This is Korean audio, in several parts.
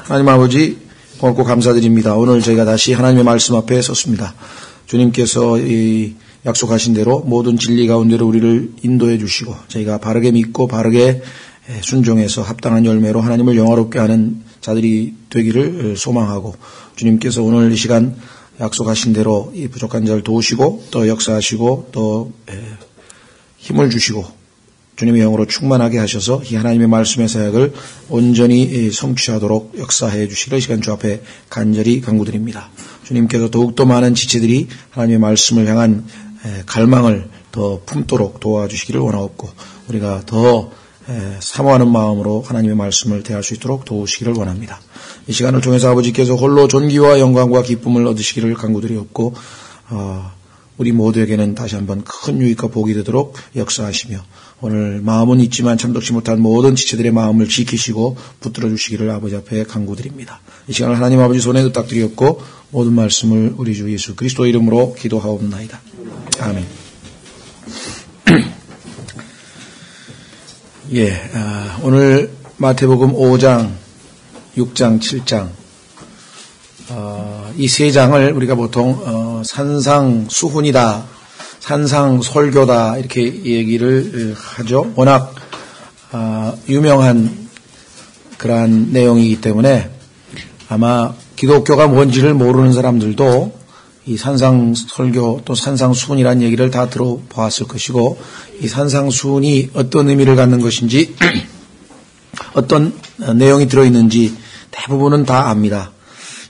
하나님 아버지 고맙고 감사드립니다. 오늘 저희가 다시 하나님의 말씀 앞에 섰습니다. 주님께서 이 약속하신 대로 모든 진리 가운데로 우리를 인도해 주시고 저희가 바르게 믿고 바르게 순종해서 합당한 열매로 하나님을 영화롭게 하는 자들이 되기를 소망하고, 주님께서 오늘 이 시간 약속하신 대로 이 부족한 자를 도우시고 또 역사하시고 또 힘을 주시고 주님의 영으로 충만하게 하셔서 이 하나님의 말씀의 사역을 온전히 성취하도록 역사해 주시기를 시간 주 앞에 간절히 간구드립니다. 주님께서 더욱더 많은 지체들이 하나님의 말씀을 향한 갈망을 더 품도록 도와주시기를 원하옵고, 우리가 더 사모하는 마음으로 하나님의 말씀을 대할 수 있도록 도우시기를 원합니다. 이 시간을 통해서 아버지께서 홀로 존귀와 영광과 기쁨을 얻으시기를 간구드리옵고, 우리 모두에게는 다시 한번 큰 유익과 복이 되도록 역사하시며 오늘 마음은 있지만 참독치 못한 모든 지체들의 마음을 지키시고 붙들어 주시기를 아버지 앞에 간구드립니다. 이 시간을 하나님 아버지 손에 부탁드리옵고 모든 말씀을 우리 주 예수 그리스도 이름으로 기도하옵나이다. 아멘. 오늘 마태복음 5장, 6장, 7장 이 세 장을 우리가 보통 산상수훈이다, 산상설교다 이렇게 얘기를 하죠. 워낙 유명한 그러한 내용이기 때문에 아마 기독교가 뭔지를 모르는 사람들도 이 산상설교 또 산상수훈이라는 얘기를 다 들어보았을 것이고, 이 산상수훈이 어떤 의미를 갖는 것인지 어떤 내용이 들어있는지 대부분은 다 압니다.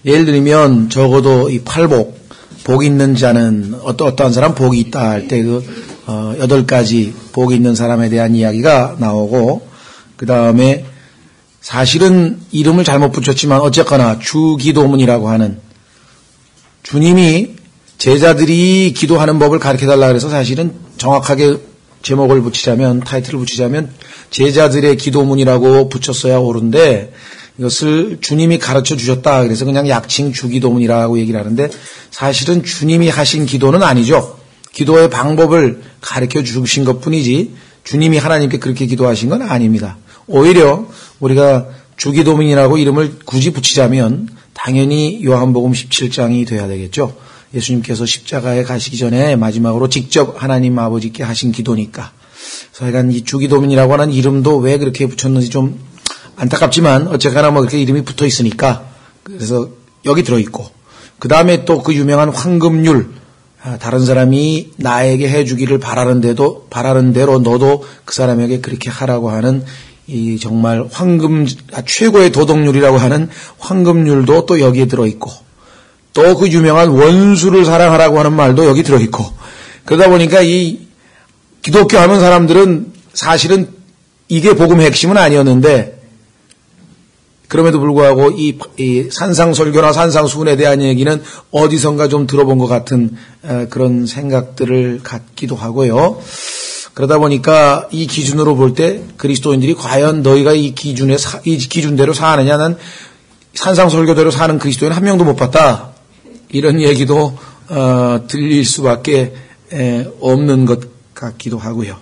예를 들면 적어도 이 팔복, 복 있는 자는 어떠한 사람 복이 있다 할 때 그 8가지 복이 있는 사람에 대한 이야기가 나오고, 그 다음에 사실은 이름을 잘못 붙였지만 어쨌거나 주기도문이라고 하는, 주님이 제자들이 기도하는 법을 가르쳐달라 그래서 사실은 정확하게 제목을 붙이자면, 타이틀을 붙이자면 제자들의 기도문이라고 붙였어야 옳은데, 이것을 주님이 가르쳐 주셨다 그래서 그냥 약칭 주기도문이라고 얘기를 하는데, 사실은 주님이 하신 기도는 아니죠. 기도의 방법을 가르쳐 주신 것뿐이지 주님이 하나님께 그렇게 기도하신 건 아닙니다. 오히려 우리가 주기도문이라고 이름을 굳이 붙이자면 당연히 요한복음 17장이 돼야 되겠죠. 예수님께서 십자가에 가시기 전에 마지막으로 직접 하나님 아버지께 하신 기도니까. 그래서 하여간 이 주기도문이라고 하는 이름도 왜 그렇게 붙였는지 좀 안타깝지만 어쨌거나 뭐 그렇게 이름이 붙어 있으니까 그래서 여기 들어있고, 그 다음에 또 그 유명한 황금률, 다른 사람이 나에게 해주기를 바라는 대로 너도 그 사람에게 그렇게 하라고 하는 이 정말 최고의 도덕률이라고 하는 황금률도 또 여기에 들어있고, 또 그 유명한 원수를 사랑하라고 하는 말도 여기 들어있고, 그러다 보니까 이 기독교 하는 사람들은 사실은 이게 복음의 핵심은 아니었는데, 그럼에도 불구하고 이 산상설교나 산상수훈에 대한 얘기는 어디선가 좀 들어본 것 같은 그런 생각들을 갖기도 하고요. 그러다 보니까 이 기준으로 볼 때 그리스도인들이 과연 너희가 이 기준대로 사느냐, 난 산상설교대로 사는 그리스도인 한 명도 못 봤다, 이런 얘기도 들릴 수밖에 없는 것 같기도 하고요.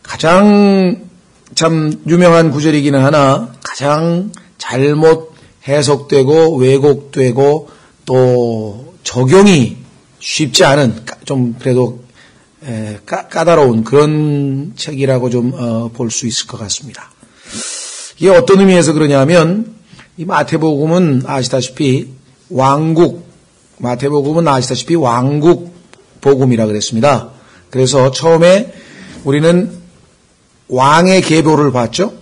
가장 참 유명한 구절이기는 하나 가장 잘못 해석되고 왜곡되고 또 적용이 쉽지 않은, 좀 그래도 까다로운 그런 책이라고 좀 볼 수 있을 것 같습니다. 이게 어떤 의미에서 그러냐면, 이 마태복음은 아시다시피 왕국 복음이라 그랬습니다. 그래서 처음에 우리는 왕의 계보를 봤죠.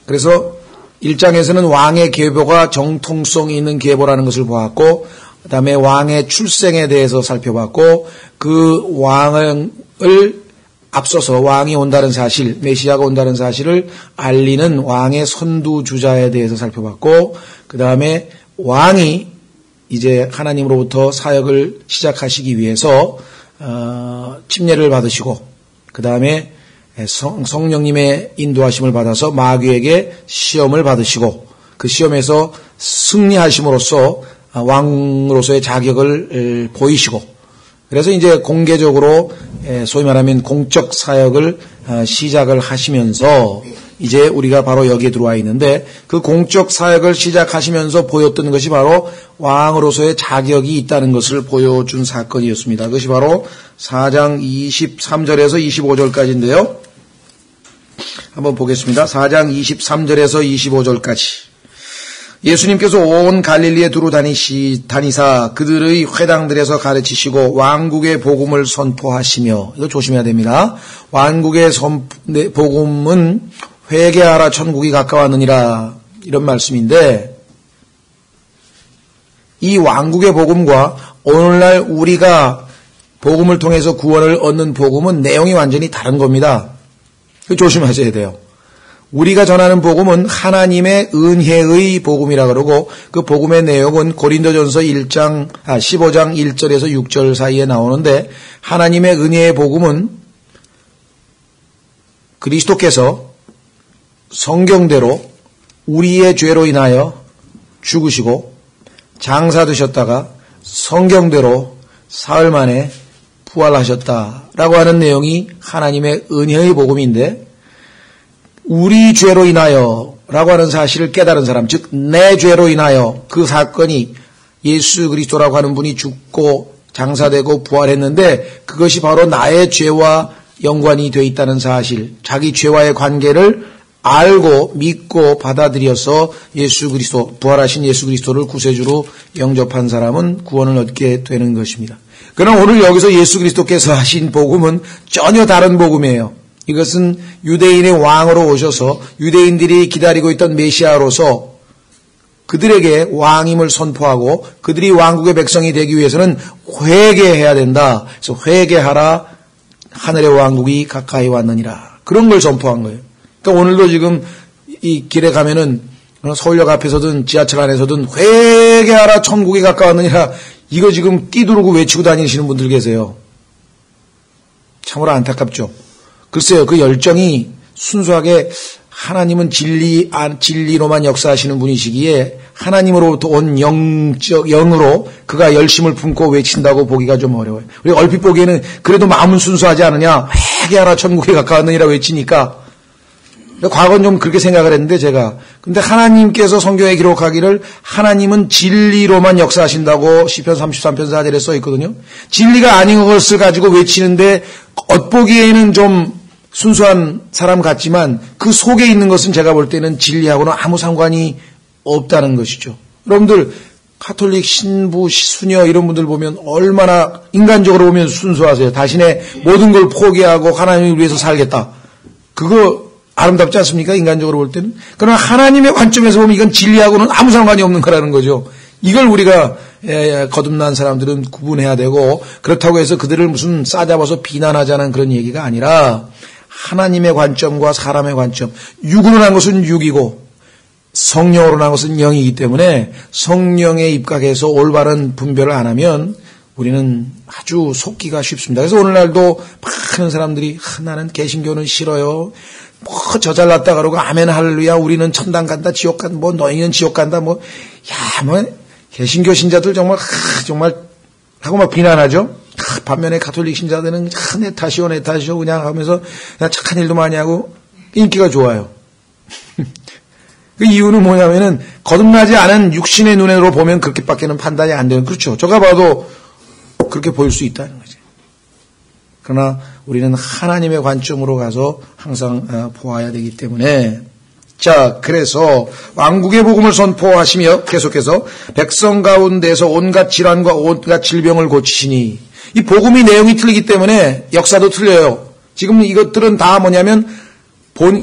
그래서 1장에서는 왕의 계보가 정통성이 있는 계보라는 것을 보았고, 그 다음에 왕의 출생에 대해서 살펴봤고, 그 왕을 앞서서 왕이 온다는 사실, 메시아가 온다는 사실을 알리는 왕의 선두주자에 대해서 살펴봤고, 그 다음에 왕이 이제 하나님으로부터 사역을 시작하시기 위해서 침례를 받으시고, 그 다음에 성령님의 인도하심을 받아서 마귀에게 시험을 받으시고, 그 시험에서 승리하심으로써 왕으로서의 자격을 보이시고, 그래서 이제 공개적으로 소위 말하면 공적 사역을 시작을 하시면서 이제 우리가 바로 여기에 들어와 있는데 그 공적 사역을 시작하시면서 보였던 것이 바로 왕으로서의 자격이 있다는 것을 보여준 사건이었습니다. 그것이 바로 4장 23절에서 25절까지인데요. 한번 보겠습니다. 4장 23절에서 25절까지. 예수님께서 온 갈릴리에 두루 다니사 그들의 회당들에서 가르치시고 왕국의 복음을 선포하시며, 이거 조심해야 됩니다. 왕국의 복음은 회개하라 천국이 가까웠느니라, 이런 말씀인데, 이 왕국의 복음과 오늘날 우리가 복음을 통해서 구원을 얻는 복음은 내용이 완전히 다른 겁니다. 조심하셔야 돼요. 우리가 전하는 복음은 하나님의 은혜의 복음이라 그러고, 그 복음의 내용은 고린도전서 15장 1절에서 6절 사이에 나오는데, 하나님의 은혜의 복음은 그리스도께서 성경대로 우리의 죄로 인하여 죽으시고 장사되셨다가 성경대로 사흘 만에 부활하셨다라고 하는 내용이 하나님의 은혜의 복음인데, 우리 죄로 인하여 라고 하는 사실을 깨달은 사람, 즉 내 죄로 인하여 그 사건이 예수 그리스도라고 하는 분이 죽고 장사되고 부활했는데 그것이 바로 나의 죄와 연관이 되어 있다는 사실, 자기 죄와의 관계를 알고 믿고 받아들여서 예수 그리스도, 부활하신 예수 그리스도를 구세주로 영접한 사람은 구원을 얻게 되는 것입니다. 그러나 오늘 여기서 예수 그리스도께서 하신 복음은 전혀 다른 복음이에요. 이것은 유대인의 왕으로 오셔서 유대인들이 기다리고 있던 메시아로서 그들에게 왕임을 선포하고 그들이 왕국의 백성이 되기 위해서는 회개해야 된다. 그래서 회개하라, 하늘의 왕국이 가까이 왔느니라. 그런 걸 선포한 거예요. 그러니까 오늘도 지금 이 길에 가면은 서울역 앞에서든 지하철 안에서든 회개하라, 천국이 가까웠느니라, 이거 지금 끼두르고 외치고 다니시는 분들 계세요. 참으로 안타깝죠. 글쎄요, 그 열정이 순수하게 하나님은 진리로만 역사하시는 분이시기에 하나님으로부터 온 영으로 그가 열심을 품고 외친다고 보기가 좀 어려워요. 우리가 얼핏 보기에는 그래도 마음은 순수하지 않느냐, 회개하라 천국에 가까웠느니라 외치니까. 과거는 좀 그렇게 생각을 했는데 제가. 근데 하나님께서 성경에 기록하기를 하나님은 진리로만 역사하신다고 시편 33편 4절에 써 있거든요. 진리가 아닌 것을 가지고 외치는데 겉보기에는 좀 순수한 사람 같지만 그 속에 있는 것은 제가 볼 때는 진리하고는 아무 상관이 없다는 것이죠. 여러분들 가톨릭 신부, 수녀 이런 분들 보면 얼마나 인간적으로 보면 순수하세요. 자신의 모든 걸 포기하고 하나님을 위해서 살겠다. 그거 아름답지 않습니까? 인간적으로 볼 때는. 그러나 하나님의 관점에서 보면 이건 진리하고는 아무 상관이 없는 거라는 거죠. 이걸 우리가 거듭난 사람들은 구분해야 되고, 그렇다고 해서 그들을 무슨 싸잡아서 비난하자는 그런 얘기가 아니라 하나님의 관점과 사람의 관점, 육으로 난 것은 육이고 성령으로 난 것은 영이기 때문에 성령에 입각해서 올바른 분별을 안 하면 우리는 아주 속기가 쉽습니다. 그래서 오늘날도 많은 사람들이 나는 개신교는 싫어요. 뭐 저 잘났다 그러고 아멘 할렐루야 우리는 천당 간다 지옥 간다 뭐 너희는 지옥 간다 뭐 개신교 신자들 정말 하고 막 비난하죠. 반면에 가톨릭 신자들은 내 탓이요 그냥 하면서 그냥 착한 일도 많이 하고 인기가 좋아요. 그 이유는 뭐냐면은 거듭나지 않은 육신의 눈으로 보면 그렇게밖에는 판단이 안 되는, 그렇죠. 저가 봐도 그렇게 보일 수 있다는 거죠. 그러나 우리는 하나님의 관점으로 가서 항상 보아야 되기 때문에, 자, 그래서 왕국의 복음을 선포하시며 계속해서 백성 가운데서 온갖 질환과 온갖 질병을 고치시니, 이 복음이 내용이 틀리기 때문에 역사도 틀려요. 지금 이것들은 다 뭐냐면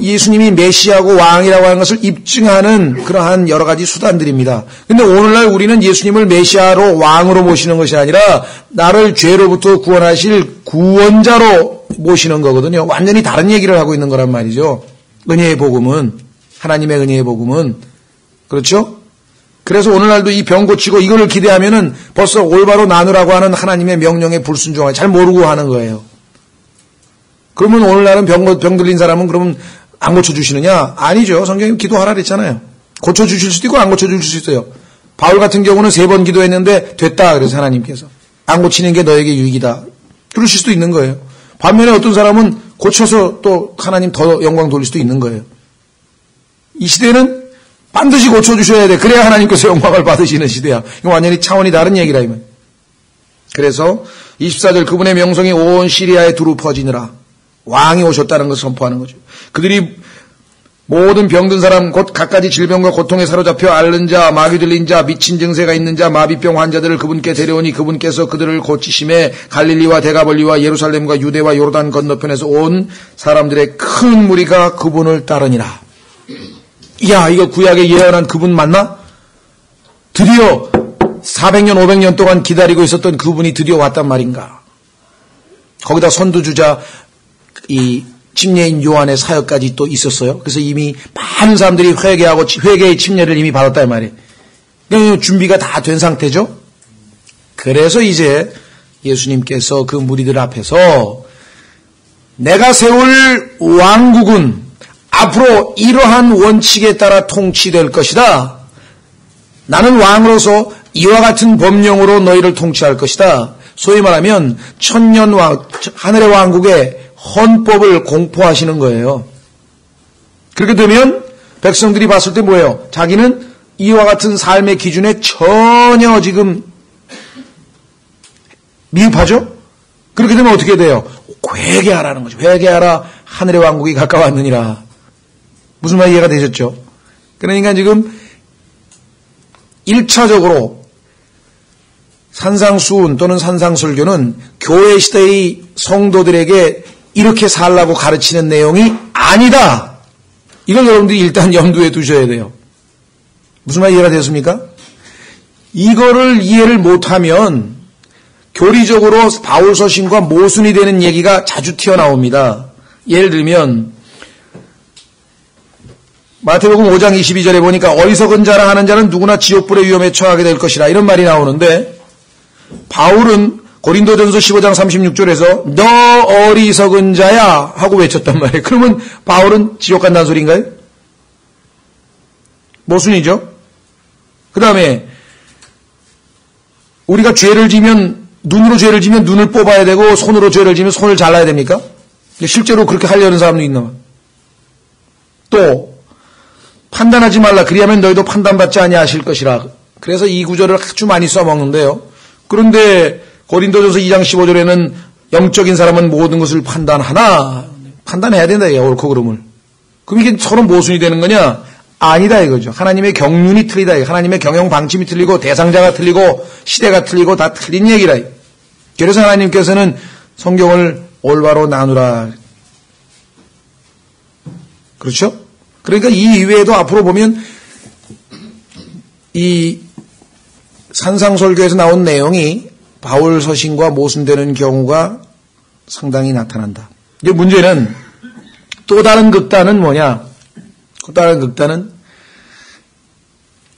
예수님이 메시아고 왕이라고 하는 것을 입증하는 그러한 여러 가지 수단들입니다. 근데 오늘날 우리는 예수님을 메시아로 왕으로 모시는 것이 아니라 나를 죄로부터 구원하실 구원자로 모시는 거거든요. 완전히 다른 얘기를 하고 있는 거란 말이죠. 은혜의 복음은, 하나님의 은혜의 복음은. 그렇죠? 그래서 오늘날도 이 병 고치고 이거를 기대하면은 벌써 올바로 나누라고 하는 하나님의 명령에 불순종하고 잘 모르고 하는 거예요. 그러면 오늘날은 병 들린 사람은 그러면 안 고쳐주시느냐? 아니죠. 성경이 기도하라 그랬잖아요. 고쳐주실 수도 있고 안 고쳐주실 수 있어요. 바울 같은 경우는 3번 기도했는데 됐다 그래서 하나님께서 안 고치는 게 너에게 유익이다. 그러실 수도 있는 거예요. 반면에 어떤 사람은 고쳐서 또 하나님 더 영광 돌릴 수도 있는 거예요. 이 시대는 반드시 고쳐주셔야 돼. 그래야 하나님께서 영광을 받으시는 시대야. 이거 완전히 차원이 다른 얘기라. 이면. 그래서 24절 그분의 명성이 온 시리아에 두루 퍼지느라 왕이 오셨다는 것을 선포하는 거죠. 그들이 모든 병든 사람 곧 갖가지 질병과 고통에 사로잡혀 앓는 자, 마귀 들린 자, 미친 증세가 있는 자, 마비병 환자들을 그분께 데려오니 그분께서 그들을 고치심에 갈릴리와 데가벌리와 예루살렘과 유대와 요르단 건너편에서 온 사람들의 큰 무리가 그분을 따르니라. 이야, 이거 구약에 예언한 그분 맞나? 드디어 400년 500년 동안 기다리고 있었던 그분이 드디어 왔단 말인가. 거기다 선두주자 이 침례인 요한의 사역까지 또 있었어요. 그래서 이미 많은 사람들이 회개하고 회개의 침례를 이미 받았다 이 말이에요. 그러니까 준비가 다 된 상태죠. 그래서 이제 예수님께서 그 무리들 앞에서 내가 세울 왕국은 앞으로 이러한 원칙에 따라 통치될 것이다. 나는 왕으로서 이와 같은 법령으로 너희를 통치할 것이다. 소위 말하면 천년왕, 하늘의 왕국의 헌법을 공포하시는 거예요. 그렇게 되면 백성들이 봤을 때 뭐예요? 자기는 이와 같은 삶의 기준에 전혀 지금 미흡하죠? 그렇게 되면 어떻게 돼요? 회개하라는 거죠. 회개하라, 하늘의 왕국이 가까웠느니라. 무슨 말 이해가 되셨죠? 그러니까 지금 1차적으로 산상수훈 또는 산상설교는 교회 시대의 성도들에게 이렇게 살라고 가르치는 내용이 아니다. 이걸 여러분들이 일단 염두에 두셔야 돼요. 무슨 말 이해가 되었습니까? 이거를 이해를 못하면 교리적으로 바울 서신과 모순이 되는 얘기가 자주 튀어나옵니다. 예를 들면 마태복음 5장 22절에 보니까 어리석은 자라 하는 자는 누구나 지옥불의 위험에 처하게 될 것이라 이런 말이 나오는데 바울은 고린도전서 15장 36절에서 너 어리석은 자야 하고 외쳤단 말이에요. 그러면 바울은 지옥 간다는 소리인가요? 모순이죠. 그 다음에 우리가 죄를 지면 눈으로 죄를 지면 눈을 뽑아야 되고 손으로 죄를 지면 손을 잘라야 됩니까? 실제로 그렇게 하려는 사람도 있나? 또 판단하지 말라. 그리하면 너희도 판단받지 아니하실 것이라. 그래서 이 구절을 아주 많이 써먹는데요. 그런데 고린도전서 2장 15절에는 영적인 사람은 모든 것을 판단하나 판단해야 된다. 이게 옳고 그름을. 그럼 이게 서로 모순이 되는 거냐? 아니다 이거죠. 하나님의 경륜이 틀리다. 하나님의 경영 방침이 틀리고 대상자가 틀리고 시대가 틀리고 다 틀린 얘기라. 그래서 하나님께서는 성경을 올바로 나누라. 그렇죠? 그러니까 이 이외에도 앞으로 보면 이 산상설교에서 나온 내용이 바울 서신과 모순되는 경우가 상당히 나타난다. 이제 문제는 또 다른 극단은 뭐냐? 또 다른 극단은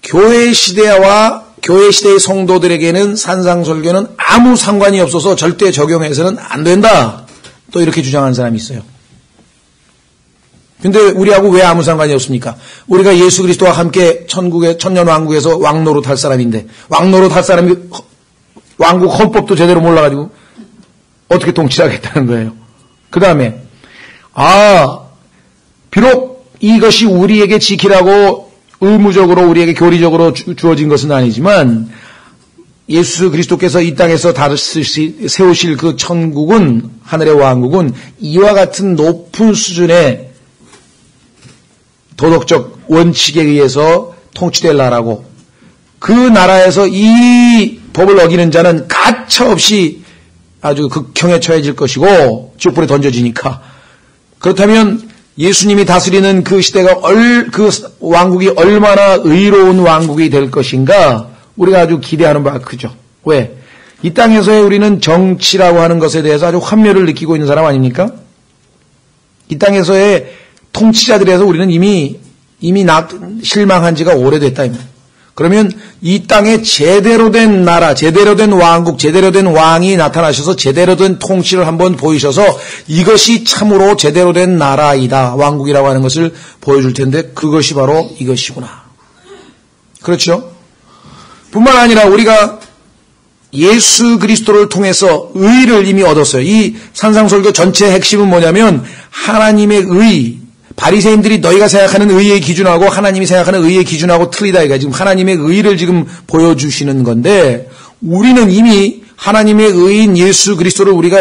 교회 시대와 교회 시대의 성도들에게는 산상설교는 아무 상관이 없어서 절대 적용해서는 안 된다. 또 이렇게 주장하는 사람이 있어요. 근데 우리하고 왜 아무 상관이 없습니까? 우리가 예수 그리스도와 함께 천국의 천년왕국에서 왕노릇 할 사람인데 왕노릇 할 사람이 왕국 헌법도 제대로 몰라가지고 어떻게 통치하겠다는 거예요. 그 다음에 비록 이것이 우리에게 지키라고 의무적으로 우리에게 교리적으로 주어진 것은 아니지만 예수 그리스도께서 이 땅에서 세우실 그 천국은 하늘의 왕국은 이와 같은 높은 수준의 도덕적 원칙에 의해서 통치될 나라고 그 나라에서 이 법을 어기는 자는 가차없이 아주 극형에 처해질 것이고 지옥불에 던져지니까 그렇다면 예수님이 다스리는 그 시대가 그 왕국이 얼마나 의로운 왕국이 될 것인가 우리가 아주 기대하는 바가 크죠. 왜? 이 땅에서의 우리는 정치라고 하는 것에 대해서 아주 환멸을 느끼고 있는 사람 아닙니까? 이 땅에서의 통치자들에서 우리는 이미 실망한 지가 오래됐다. 그러면 이 땅에 제대로 된 나라, 제대로 된 왕국, 제대로 된 왕이 나타나셔서 제대로 된 통치를 한번 보이셔서 이것이 참으로 제대로 된 나라이다. 왕국이라고 하는 것을 보여줄 텐데 그것이 바로 이것이구나. 그렇죠? 뿐만 아니라 우리가 예수 그리스도를 통해서 의를 이미 얻었어요. 이 산상설교 전체의 핵심은 뭐냐면 하나님의 의, 바리새인들이 너희가 생각하는 의의 기준하고 하나님이 생각하는 의의 기준하고 틀리다. 이거 지금 하나님의 의를 지금 보여주시는 건데 우리는 이미 하나님의 의인 예수 그리스도를 우리가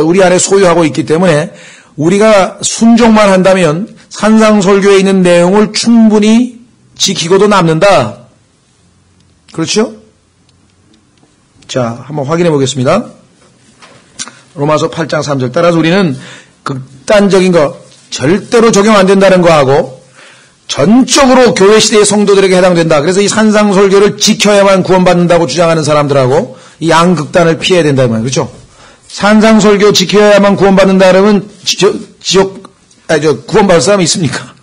우리 안에 소유하고 있기 때문에 우리가 순종만 한다면 산상설교에 있는 내용을 충분히 지키고도 남는다. 그렇죠? 자, 한번 확인해 보겠습니다. 로마서 8장 3절. 따라서 우리는 극단적인 거 절대로 적용 안 된다는 거하고 전적으로 교회 시대의 성도들에게 해당된다. 그래서 이 산상설교를 지켜야만 구원받는다고 주장하는 사람들하고 이 양극단을 피해야 된다. 그렇죠? 산상설교 지켜야만 구원받는다 그러면 구원받을 사람이 있습니까?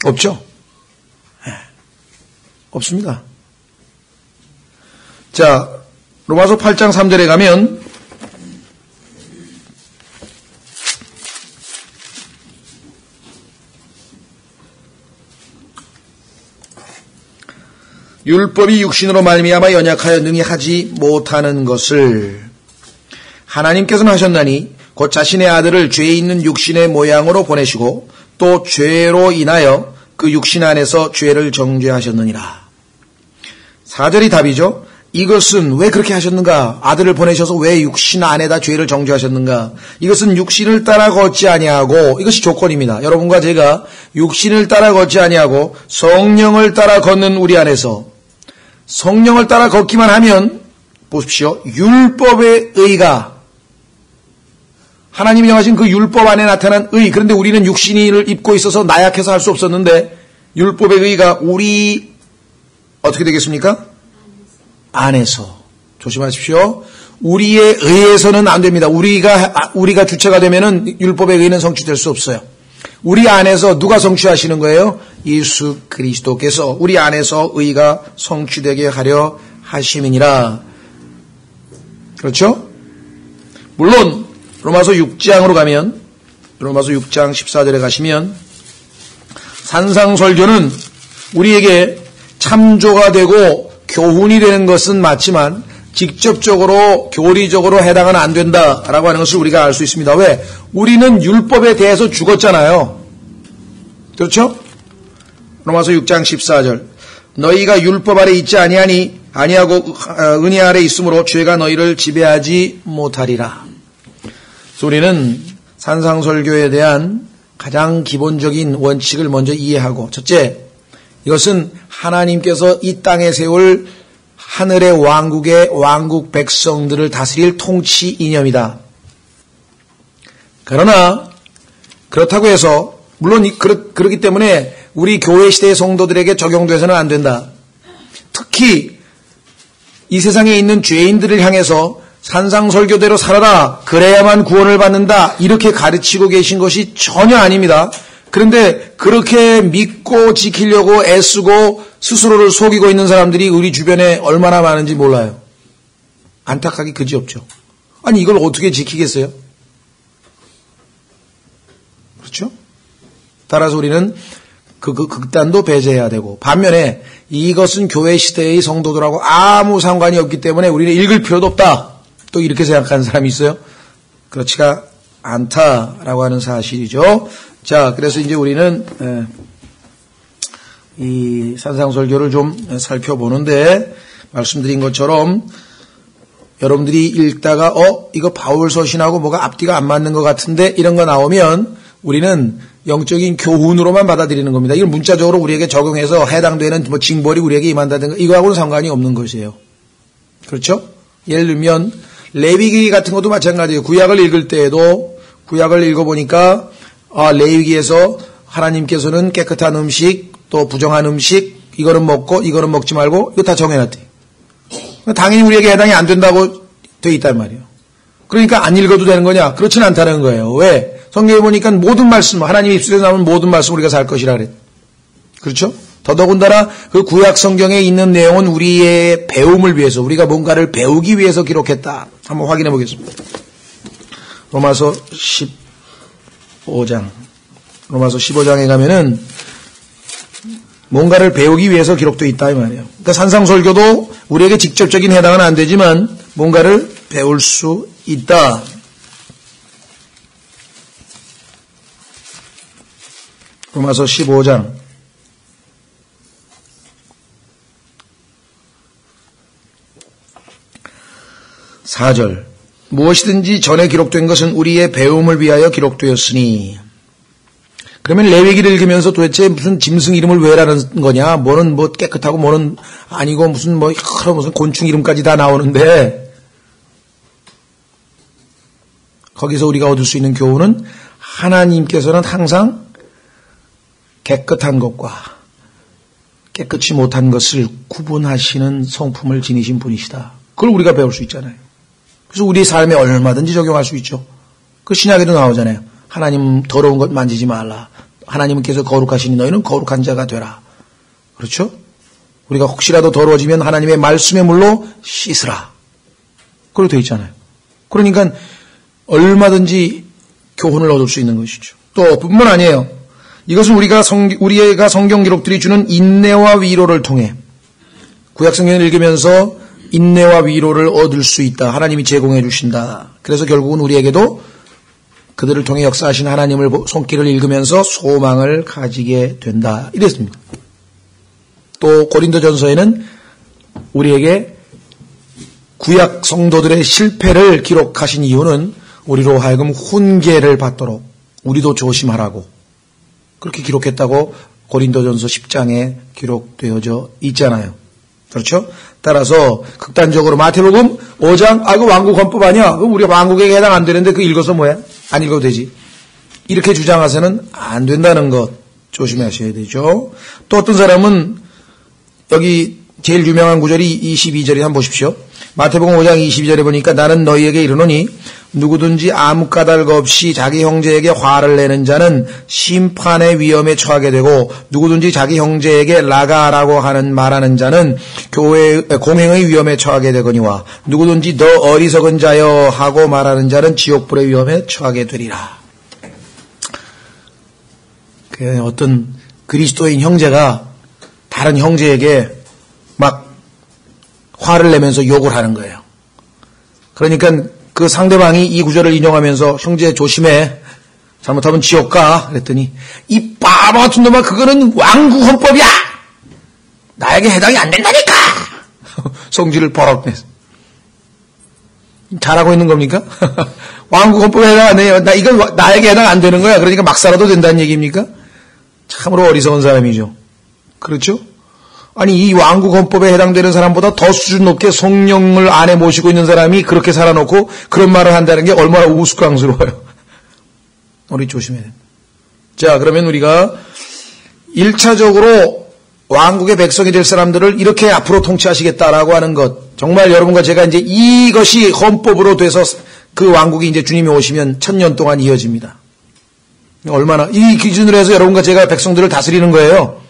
없죠? 없습니다. 자, 로마서 8장 3절에 가면 율법이 육신으로 말미암아 연약하여 능히 하지 못하는 것을 하나님께서는 하셨나니 곧 자신의 아들을 죄 있는 육신의 모양으로 보내시고 또 죄로 인하여 그 육신 안에서 죄를 정죄하셨느니라. 4절이 답이죠. 이것은 왜 그렇게 하셨는가? 아들을 보내셔서 왜 육신 안에다 죄를 정죄하셨는가? 이것은 육신을 따라 걷지 아니하고 이것이 조건입니다. 여러분과 제가 육신을 따라 걷지 아니하고 성령을 따라 걷는 우리 안에서 성령을 따라 걷기만 하면 보십시오. 율법의 의가 하나님이 정하신 그 율법 안에 나타난 의, 그런데 우리는 육신을 입고 있어서 나약해서 할 수 없었는데 율법의 의가 우리 어떻게 되겠습니까? 안에서. 조심하십시오. 우리의 의에서는 안 됩니다. 우리가 주체가 되면은 율법의 의는 성취될 수 없어요. 우리 안에서 누가 성취하시는 거예요? 예수 그리스도께서 우리 안에서 의가 성취되게 하려 하심이니라. 그렇죠? 물론 로마서 6장으로 가면 로마서 6장 14절에 가시면 산상설교는 우리에게 참조가 되고 교훈이 되는 것은 맞지만 직접적으로 교리적으로 해당은 안 된다라고 하는 것을 우리가 알 수 있습니다. 왜? 우리는 율법에 대해서 죽었잖아요. 그렇죠? 로마서 6장 14절. 너희가 율법 아래 있지 아니하고 은혜 아래 있으므로 죄가 너희를 지배하지 못하리라. 그래서 우리는 산상설교에 대한 가장 기본적인 원칙을 먼저 이해하고, 첫째, 이것은 하나님께서 이 땅에 세울 하늘의 왕국의 왕국 백성들을 다스릴 통치 이념이다. 그러나 그렇다고 해서 물론 그렇기 때문에 우리 교회 시대의 성도들에게 적용돼서는 안 된다. 특히 이 세상에 있는 죄인들을 향해서 산상설교대로 살아라, 그래야만 구원을 받는다, 이렇게 가르치고 계신 것이 전혀 아닙니다. 그런데 그렇게 믿고 지키려고 애쓰고 스스로를 속이고 있는 사람들이 우리 주변에 얼마나 많은지 몰라요. 안타깝기 그지없죠. 아니 이걸 어떻게 지키겠어요? 그렇죠? 따라서 우리는 그 극단도 배제해야 되고, 반면에 이것은 교회 시대의 성도들하고 아무 상관이 없기 때문에 우리는 읽을 필요도 없다, 또 이렇게 생각하는 사람이 있어요. 그렇지가 않다라고 하는 사실이죠. 자, 그래서 이제 우리는 이 산상설교를 좀 살펴보는데, 말씀드린 것처럼 여러분들이 읽다가 이거 바울 서신하고 뭐가 앞뒤가 안 맞는 것 같은데 이런 거 나오면 우리는 영적인 교훈으로만 받아들이는 겁니다. 이걸 문자적으로 우리에게 적용해서 해당되는 뭐 징벌이 우리에게 임한다든가 이거하고는 상관이 없는 것이에요. 그렇죠? 예를 들면 레위기 같은 것도 마찬가지예요. 구약을 읽을 때에도 구약을 읽어보니까 레위기에서 하나님께서는 깨끗한 음식, 또 부정한 음식, 이거는 먹고 이거는 먹지 말고 이거 다 정해놨대. 당연히 우리에게 해당이 안 된다고 돼 있단 말이에요. 그러니까 안 읽어도 되는 거냐? 그렇지는 않다는 거예요. 왜? 성경에 보니까 모든 말씀, 하나님의 입술에서 나오는 모든 말씀 우리가 살 것이라 그랬. 그렇죠? 더더군다나 그 구약 성경에 있는 내용은 우리의 배움을 위해서, 우리가 뭔가를 배우기 위해서 기록했다. 한번 확인해 보겠습니다. 로마서 15장에 가면은 뭔가를 배우기 위해서 기록되어 있다 이 말이에요. 그러니까 산상설교도 우리에게 직접적인 해당은 안 되지만 뭔가를 배울 수 있다. 로마서 15장 4절 무엇이든지 전에 기록된 것은 우리의 배움을 위하여 기록되었으니. 그러면 레위기를 읽으면서 도대체 무슨 짐승 이름을 왜 라는 거냐, 뭐는 뭐 깨끗하고 뭐는 아니고 무슨 뭐 여러 무슨 곤충 이름까지 다 나오는데, 거기서 우리가 얻을 수 있는 교훈은 하나님께서는 항상 깨끗한 것과 깨끗이 못한 것을 구분하시는 성품을 지니신 분이시다. 그걸 우리가 배울 수 있잖아요. 그래서 우리의 삶에 얼마든지 적용할 수 있죠. 그 신약에도 나오잖아요. 하나님 더러운 것 만지지 말라. 하나님께서 거룩하시니 너희는 거룩한 자가 되라. 그렇죠? 우리가 혹시라도 더러워지면 하나님의 말씀의 물로 씻으라. 그렇게 되어 있잖아요. 그러니까 얼마든지 교훈을 얻을 수 있는 것이죠. 또 뿐만 아니에요. 이것은 우리가 성경 기록들이 주는 인내와 위로를 통해 구약 성경을 읽으면서 인내와 위로를 얻을 수 있다. 하나님이 제공해 주신다. 그래서 결국은 우리에게도 그들을 통해 역사하신 하나님을 손길을 읽으면서 소망을 가지게 된다. 이랬습니다. 또 고린도전서에는 우리에게 구약 성도들의 실패를 기록하신 이유는 우리로 하여금 훈계를 받도록 우리도 조심하라고 그렇게 기록했다고 고린도전서 10장에 기록되어져 있잖아요. 그렇죠? 따라서 극단적으로 마태복음 5장 그 왕국 헌법 아니야? 그럼 우리가 왕국에 해당 안 되는데 그거 읽어서 뭐야? 안 읽어도 되지. 이렇게 주장해서는 안 된다는 것 조심하셔야 되죠. 또 어떤 사람은 여기 제일 유명한 구절이 22절에 한번 보십시오. 마태복음 5장 22절에 보니까 나는 너희에게 이르노니 누구든지 아무 까닭 없이 자기 형제에게 화를 내는 자는 심판의 위험에 처하게 되고 누구든지 자기 형제에게 라가라고 하는 말하는 자는 공행의 위험에 처하게 되거니와 누구든지 너 어리석은 자여 하고 말하는 자는 지옥불의 위험에 처하게 되리라. 어떤 그리스도인 형제가 다른 형제에게 막 화를 내면서 욕을 하는 거예요. 그러니까 그 상대방이 이 구절을 인용하면서 형제 조심해. 잘못하면 지옥 가. 그랬더니 이 바보 같은 놈아 그거는 왕국 헌법이야. 나에게 해당이 안 된다니까. 성질을 버럭 내서. 잘하고 있는 겁니까? 왕국 헌법에 해당 안 해요. 이건 나에게 해당 안 되는 거야. 그러니까 막 살아도 된다는 얘기입니까? 참으로 어리석은 사람이죠. 그렇죠? 아니 이 왕국 헌법에 해당되는 사람보다 더 수준 높게 성령을 안에 모시고 있는 사람이 그렇게 살아놓고 그런 말을 한다는 게 얼마나 우스꽝스러워요. 우리 조심해야 됩니다. 자, 그러면 우리가 1차적으로 왕국의 백성이 될 사람들을 이렇게 앞으로 통치하시겠다라고 하는 것, 정말 여러분과 제가 이제 이것이 헌법으로 돼서 그 왕국이 이제 주님이 오시면 1000년 동안 이어집니다. 얼마나 이 기준으로 해서 여러분과 제가 백성들을 다스리는 거예요.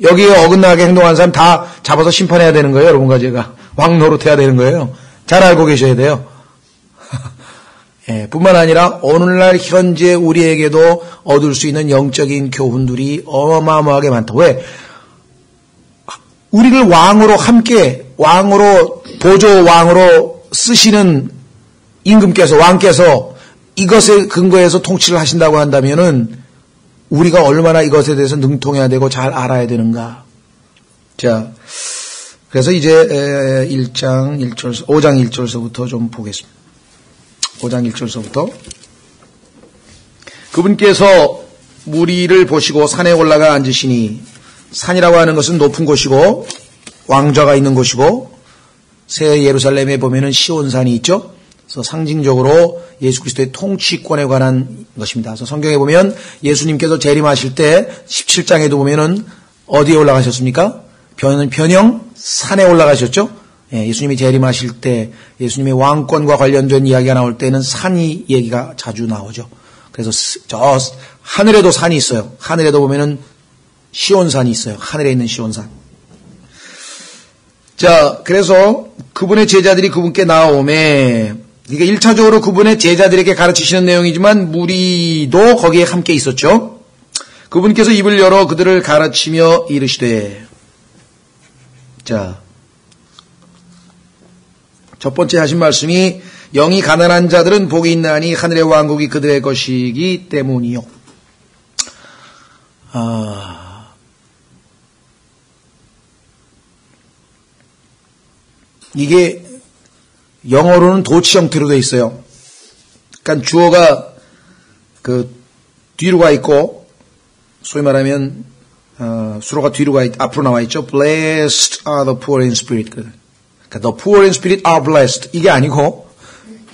여기에 어긋나게 행동한 사람 다 잡아서 심판해야 되는 거예요. 여러분과 제가 왕 노릇해야 되는 거예요. 잘 알고 계셔야 돼요. 예, 뿐만 아니라 오늘날 현재 우리에게도 얻을 수 있는 영적인 교훈들이 어마어마하게 많다. 왜? 우리를 왕으로 함께 왕으로 보조 왕으로 쓰시는 임금께서 왕께서 이것에 근거해서 통치를 하신다고 한다면은 우리가 얼마나 이것에 대해서 능통해야 되고 잘 알아야 되는가. 자, 그래서 이제 5장 1절서부터 좀 보겠습니다. 5장 1절서부터 그분께서 무리를 보시고 산에 올라가 앉으시니 산이라고 하는 것은 높은 곳이고 왕좌가 있는 곳이고 새 예루살렘에 보면은 시온산이 있죠. 그래서 상징적으로 예수 그리스도의 통치권에 관한 것입니다. 그래서 성경에 보면 예수님께서 재림하실 때 17장에도 보면은 어디에 올라가셨습니까? 변형 산에 올라가셨죠? 예, 예수님이 재림하실 때 예수님의 왕권과 관련된 이야기가 나올 때는 산이 얘기가 자주 나오죠. 그래서 저 하늘에도 산이 있어요. 하늘에도 보면은 시온산이 있어요. 하늘에 있는 시온산. 자, 그래서 그분의 제자들이 그분께 나오매, 그러니까 1차적으로 그분의 제자들에게 가르치시는 내용이지만 무리도 거기에 함께 있었죠. 그분께서 입을 열어 그들을 가르치며 이르시되, 자, 첫 번째 하신 말씀이 영이 가난한 자들은 복이 있나니 하늘의 왕국이 그들의 것이기 때문이요. 이게 영어로는 도치 형태로 되어 있어요. 그러니까 주어가 뒤로 가 있고, 소위 말하면 수로가 뒤로 앞으로 나와 있죠. Blessed are the poor in spirit. 그러니까 the poor in spirit are blessed. 이게 아니고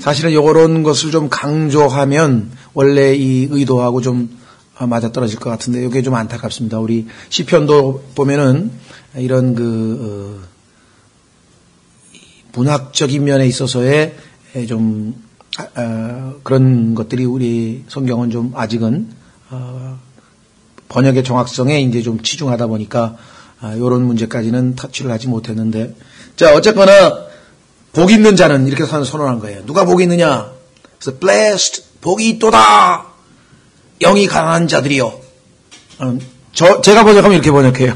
사실은 이런 것을 좀 강조하면 원래 이 의도하고 좀 맞아떨어질 것 같은데 이게 좀 안타깝습니다. 우리 시편도 보면은 이런 문학적인 면에 있어서의 좀 그런 것들이 우리 성경은 좀 아직은 번역의 정확성에 이제 좀 치중하다 보니까 이런 문제까지는 터치를 하지 못했는데, 자 어쨌거나 복 있는 자는 이렇게 선언한 거예요. 누가 복이 있느냐? 그래서 blessed, 복이 있도다. 영이 가난한 자들이요. 제가 번역하면 이렇게 번역해요.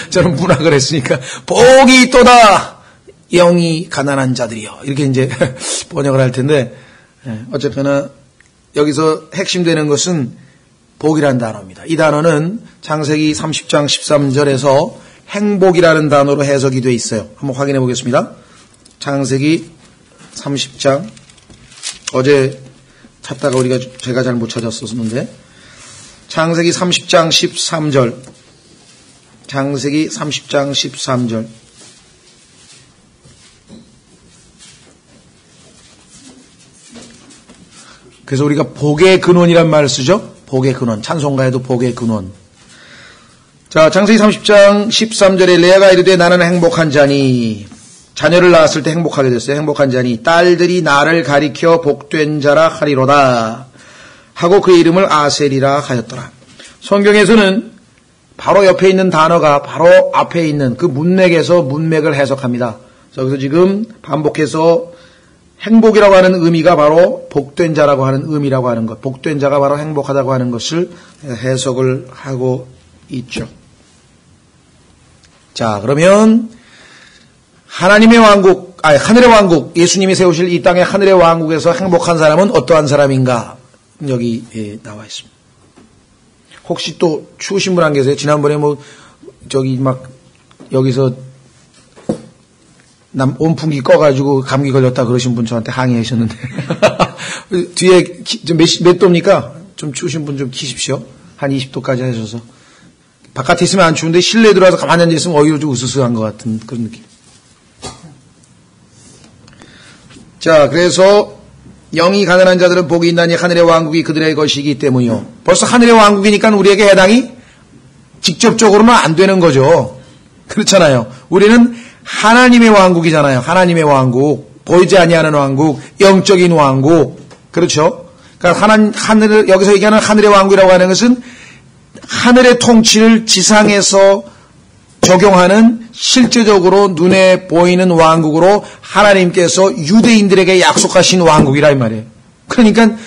저는 문학을 했으니까 복이 있도다. 영이 가난한 자들이요. 이렇게 이제 번역을 할 텐데, 어쨌거나 여기서 핵심되는 것은 복이라는 단어입니다. 이 단어는 창세기 30장 13절에서 행복이라는 단어로 해석이 되어 있어요. 한번 확인해 보겠습니다. 창세기 30장, 어제 찾다가 제가 잘 못 찾았었는데, 창세기 30장 13절, 창세기 30장 13절. 그래서 우리가 복의 근원이란 말을 쓰죠. 복의 근원. 찬송가에도 복의 근원. 자, 창세기 30장 13절에 레아가 이르되 나는 행복한 자니, 자녀를 낳았을 때 행복하게 됐어요. 행복한 자니 딸들이 나를 가리켜 복된 자라 하리로다 하고 그 이름을 아셀이라 하였더라. 성경에서는 바로 옆에 있는 단어가 바로 앞에 있는 그 문맥에서 문맥을 해석합니다. 그래서 지금 반복해서 행복이라고 하는 의미가 바로 복된 자라고 하는 의미라고 하는 것, 복된 자가 바로 행복하다고 하는 것을 해석을 하고 있죠. 자, 그러면 하나님의 왕국, 하늘의 왕국, 예수님이 세우실 이 땅의 하늘의 왕국에서 행복한 사람은 어떠한 사람인가? 여기 나와 있습니다. 혹시 또 추우신 분 안 계세요? 지난번에 여기서 온풍기 꺼가지고 감기 걸렸다 그러신 분 저한테 항의하셨는데 뒤에 몇 도입니까? 좀 추우신 분 좀 키십시오. 한 20도까지 하셔서. 바깥에 있으면 안 추운데 실내에 들어와서 가만히 앉아있으면 어이로 좀 으스스한 것 같은 그런 느낌. 자, 그래서 영이 가난한 자들은 복이 있나니 하늘의 왕국이 그들의 것이기 때문이요. 벌써 하늘의 왕국이니까 우리에게 해당이 직접적으로는 안 되는 거죠. 그렇잖아요. 우리는 하나님의 왕국이잖아요. 하나님의 왕국, 보이지 아니하는 왕국, 영적인 왕국. 그렇죠? 그러니까 여기서 얘기하는 하늘의 왕국이라고 하는 것은 하늘의 통치를 지상에서 적용하는 실제적으로 눈에 보이는 왕국으로 하나님께서 유대인들에게 약속하신 왕국이라 이 말이에요. 그러니까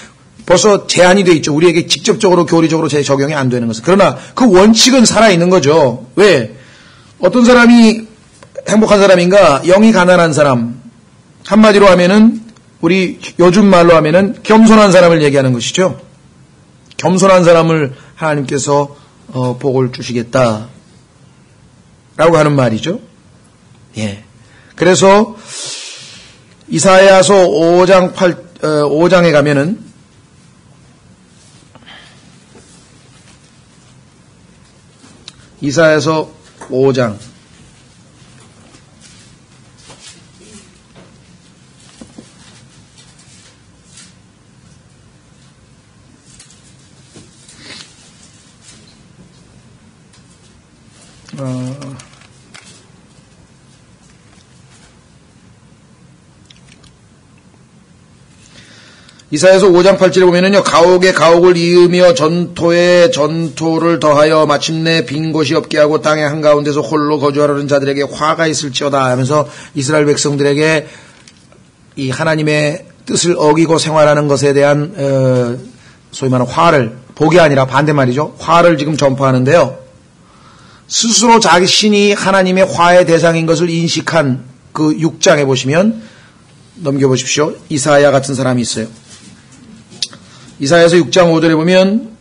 벌써 제한이 돼 있죠. 우리에게 직접적으로 교리적으로 적용이 안 되는 것은. 그러나 그 원칙은 살아있는 거죠. 왜? 어떤 사람이 행복한 사람인가? 영이 가난한 사람. 한마디로 하면은 우리 요즘 말로 하면은 겸손한 사람을 얘기하는 것이죠. 겸손한 사람을 하나님께서 복을 주시겠다 라고 하는 말이죠. 예. 그래서 이사야서 5장에 가면은 이사야서 5장 이사야서 5장 8절에 보면은요, 가옥에 가옥을 이으며 전토에 전토를 더하여 마침내 빈 곳이 없게 하고 땅의 한가운데서 홀로 거주하려는 자들에게 화가 있을지어다 하면서 이스라엘 백성들에게 이 하나님의 뜻을 어기고 생활하는 것에 대한 소위 말하는 화를, 복이 아니라 반대 말이죠. 화를 지금 전파하는데요. 스스로 자신이 하나님의 화의 대상인 것을 인식한 그 6장에 보시면 넘겨보십시오. 이사야 같은 사람이 있어요. 이사야서 6장 5절에 보면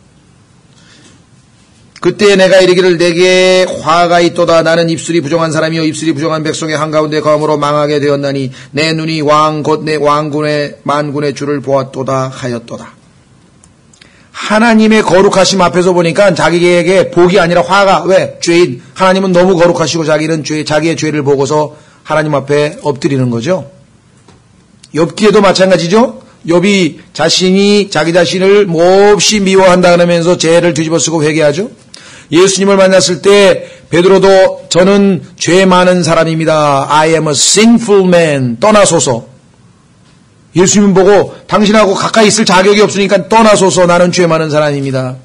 그때 내가 이르기를 내게 화가 있도다. 나는 입술이 부정한 사람이요 입술이 부정한 백성의 한가운데 거함으로 망하게 되었나니 내 눈이 왕 곧 내 왕군의 만군의 주를 보았도다 하였도다. 하나님의 거룩하심 앞에서 보니까 자기에게 복이 아니라 화가, 왜? 죄인. 하나님은 너무 거룩하시고 자기는 자기의 죄를 보고서 하나님 앞에 엎드리는 거죠. 욥기에도 마찬가지죠. 욥이 자신이 자기 자신을 몹시 미워한다 그러면서 죄를 뒤집어쓰고 회개하죠. 예수님을 만났을 때 베드로도 저는 죄 많은 사람입니다. I am a sinful man. 떠나소서. 예수님 보고 당신하고 가까이 있을 자격이 없으니까 떠나소서. 나는 죄 많은 사람입니다.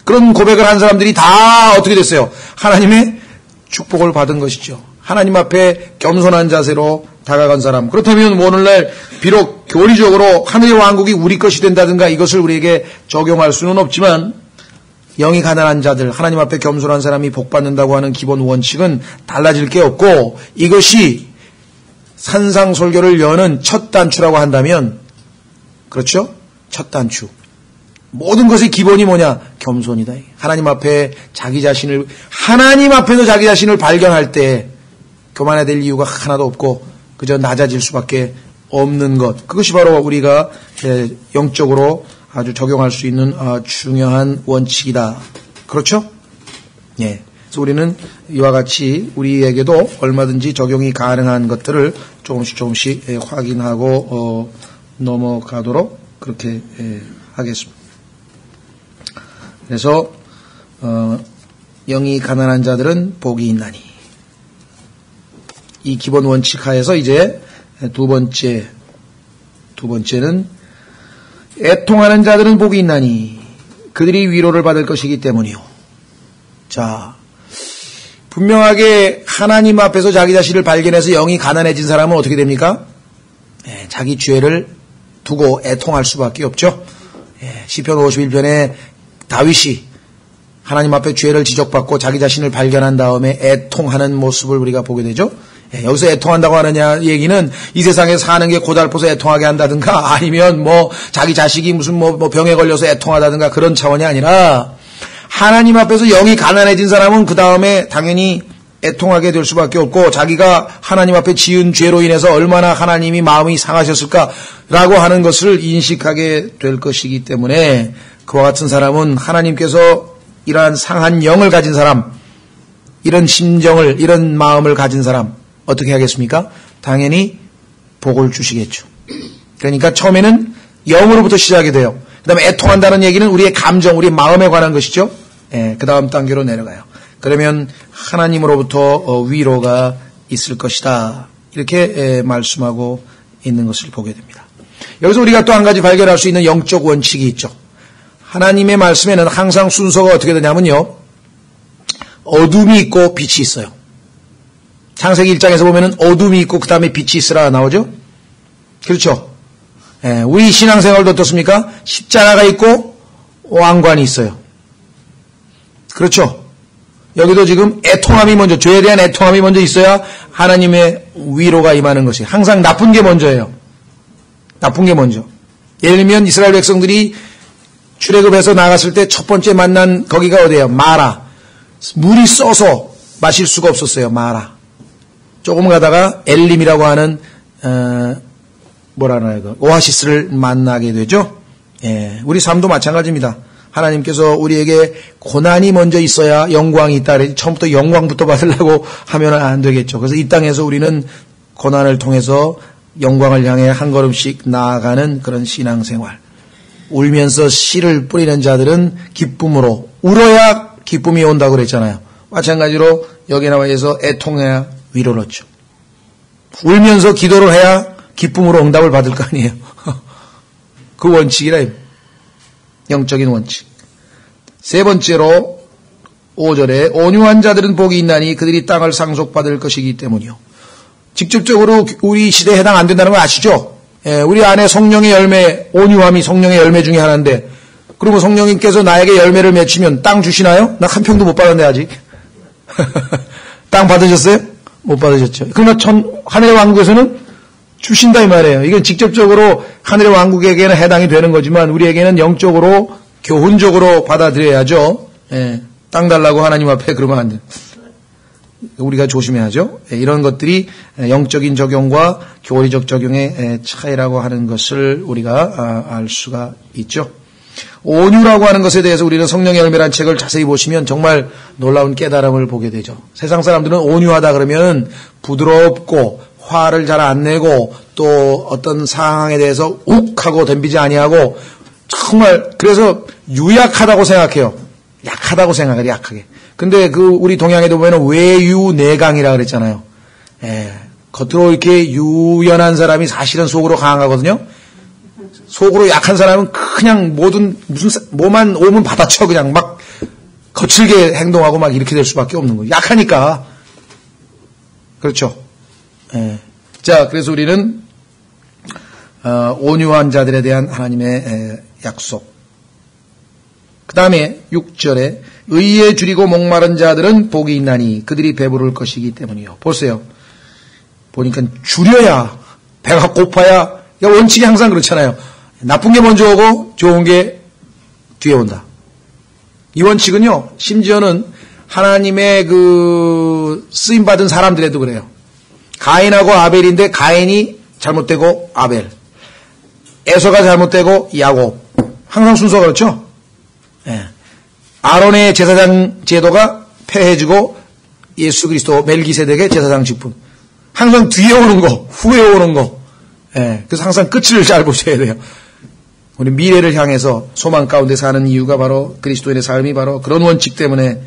그런 고백을 한 사람들이 다 어떻게 됐어요? 하나님의 축복을 받은 것이죠. 하나님 앞에 겸손한 자세로 다가간 사람. 그렇다면 오늘날 비록 교리적으로 하늘의 왕국이 우리 것이 된다든가 이것을 우리에게 적용할 수는 없지만 영이 가난한 자들, 하나님 앞에 겸손한 사람이 복받는다고 하는 기본 원칙은 달라질 게 없고 이것이 산상설교를 여는 첫 단추라고 한다면 그렇죠? 첫 단추. 모든 것의 기본이 뭐냐? 겸손이다. 하나님 앞에 자기 자신을 하나님 앞에서 자기 자신을 발견할 때 교만해야 될 이유가 하나도 없고 그저 낮아질 수밖에 없는 것. 그것이 바로 우리가 영적으로 아주 적용할 수 있는 중요한 원칙이다. 그렇죠? 예. 그래서 우리는 이와 같이 우리에게도 얼마든지 적용이 가능한 것들을 조금씩 확인하고 넘어가도록 그렇게 하겠습니다. 그래서 영이 가난한 자들은 복이 있나니 이 기본 원칙 하에서 이제 두 번째는 애통하는 자들은 복이 있나니 그들이 위로를 받을 것이기 때문이요. 자, 분명하게 하나님 앞에서 자기 자신을 발견해서 영이 가난해진 사람은 어떻게 됩니까? 자기 죄를 두고 애통할 수밖에 없죠. 시편 51편에 다윗이 하나님 앞에 죄를 지적받고 자기 자신을 발견한 다음에 애통하는 모습을 우리가 보게 되죠. 여기서 애통한다고 하느냐 얘기는 이 세상에서 사는 게 고달퍼서 애통하게 한다든가 아니면 자기 자식이 무슨 병에 걸려서 애통하다든가 그런 차원이 아니라 하나님 앞에서 영이 가난해진 사람은 그 다음에 당연히 애통하게 될 수밖에 없고 자기가 하나님 앞에 지은 죄로 인해서 얼마나 하나님이 마음이 상하셨을까라고 하는 것을 인식하게 될 것이기 때문에 그와 같은 사람은 하나님께서 이러한 상한 영을 가진 사람, 이런 심정을, 이런 마음을 가진 사람 어떻게 하겠습니까? 당연히 복을 주시겠죠. 그러니까 처음에는 영으로부터 시작이 돼요. 그 다음에 애통한다는 얘기는 우리의 감정, 우리의 마음에 관한 것이죠. 그 다음 단계로 내려가요. 그러면 하나님으로부터 위로가 있을 것이다. 이렇게 말씀하고 있는 것을 보게 됩니다. 여기서 우리가 또 한 가지 발견할 수 있는 영적 원칙이 있죠. 하나님의 말씀에는 항상 순서가 어떻게 되냐면요. 어둠이 있고 빛이 있어요. 창세기 1장에서 보면은 어둠이 있고 그 다음에 빛이 있으라 나오죠. 그렇죠. 우리 신앙생활도 어떻습니까? 십자가가 있고 왕관이 있어요. 그렇죠. 여기도 지금 애통함이 먼저, 죄에 대한 애통함이 먼저 있어야 하나님의 위로가 임하는 것이 항상 나쁜 게 먼저예요. 나쁜 게 먼저. 예를 들면 이스라엘 백성들이 출애굽해서 나갔을 때 첫 번째 만난 거기가 어디예요? 마라. 물이 써서 마실 수가 없었어요. 마라. 조금 가다가 엘림이라고 하는 오아시스를 만나게 되죠. 우리 삶도 마찬가지입니다. 하나님께서 우리에게 고난이 먼저 있어야 영광이 있다. 처음부터 영광부터 받으려고 하면 안 되겠죠. 그래서 이 땅에서 우리는 고난을 통해서 영광을 향해 한 걸음씩 나아가는 그런 신앙생활. 울면서 씨를 뿌리는 자들은 기쁨으로 울어야 기쁨이 온다고 그랬잖아요. 마찬가지로 여기 나와 있어서 애통해야 위로를 얻죠. 울면서 기도를 해야 기쁨으로 응답을 받을 거 아니에요. 그 원칙이라 영적인 원칙. 세 번째로 5절에 온유한 자들은 복이 있나니 그들이 땅을 상속받을 것이기 때문이요. 직접적으로 우리 시대에 해당 안 된다는 거 아시죠? 우리 안에 성령의 열매, 온유함이 성령의 열매 중에 하나인데 그리고 성령님께서 나에게 열매를 맺히면 땅 주시나요? 나 한 평도 못 받았는데 아직. 땅 받으셨어요? 못 받으셨죠. 그러나 하늘의 왕국에서는 주신다 이 말이에요. 이건 직접적으로 하늘의 왕국에게는 해당이 되는 거지만 우리에게는 영적으로 교훈적으로 받아들여야죠. 예, 땅 달라고 하나님 앞에 그러면 안 돼요. 우리가 조심해야죠. 예, 이런 것들이 영적인 적용과 교리적 적용의 차이라고 하는 것을 우리가 알 수가 있죠. 온유라고 하는 것에 대해서 우리는 성령의 열매라는 책을 자세히 보시면 정말 놀라운 깨달음을 보게 되죠. 세상 사람들은 온유하다 그러면 부드럽고 화를 잘 안 내고 또 어떤 상황에 대해서 욱하고 덤비지 아니하고 정말 그래서 유약하다고 생각해요. 약하다고 생각해요. 약하게. 근데 우리 동양에도 보면 외유내강이라 그랬잖아요. 예, 겉으로 이렇게 유연한 사람이 사실은 속으로 강하거든요. 속으로 약한 사람은 그냥 뭐만 오면 받아쳐 그냥 막 거칠게 행동하고 막 이렇게 될 수밖에 없는 거예요. 약하니까. 그렇죠. 예. 자, 그래서 우리는 온유한 자들에 대한 하나님의 약속. 그 다음에 6절에 의에 줄이고 목마른 자들은 복이 있나니 그들이 배부를 것이기 때문이요. 보세요. 보니까 줄여야 배가 고파야 원칙이 항상 그렇잖아요. 나쁜 게 먼저 오고 좋은 게 뒤에 온다. 이 원칙은요. 심지어는 하나님의 쓰임받은 사람들에도 그래요. 가인하고 아벨인데 가인이 잘못되고 아벨. 에서가 잘못되고 야곱. 항상 순서가 그렇죠. 예. 아론의 제사장 제도가 폐해지고 예수 그리스도 멜기세덱의 제사장 직분. 항상 뒤에 오는 거, 후에 오는 거. 예. 그래서 항상 끝을 잘 보셔야 돼요. 우리 미래를 향해서 소망 가운데 사는 이유가 바로 그리스도인의 삶이 바로 그런 원칙 때문에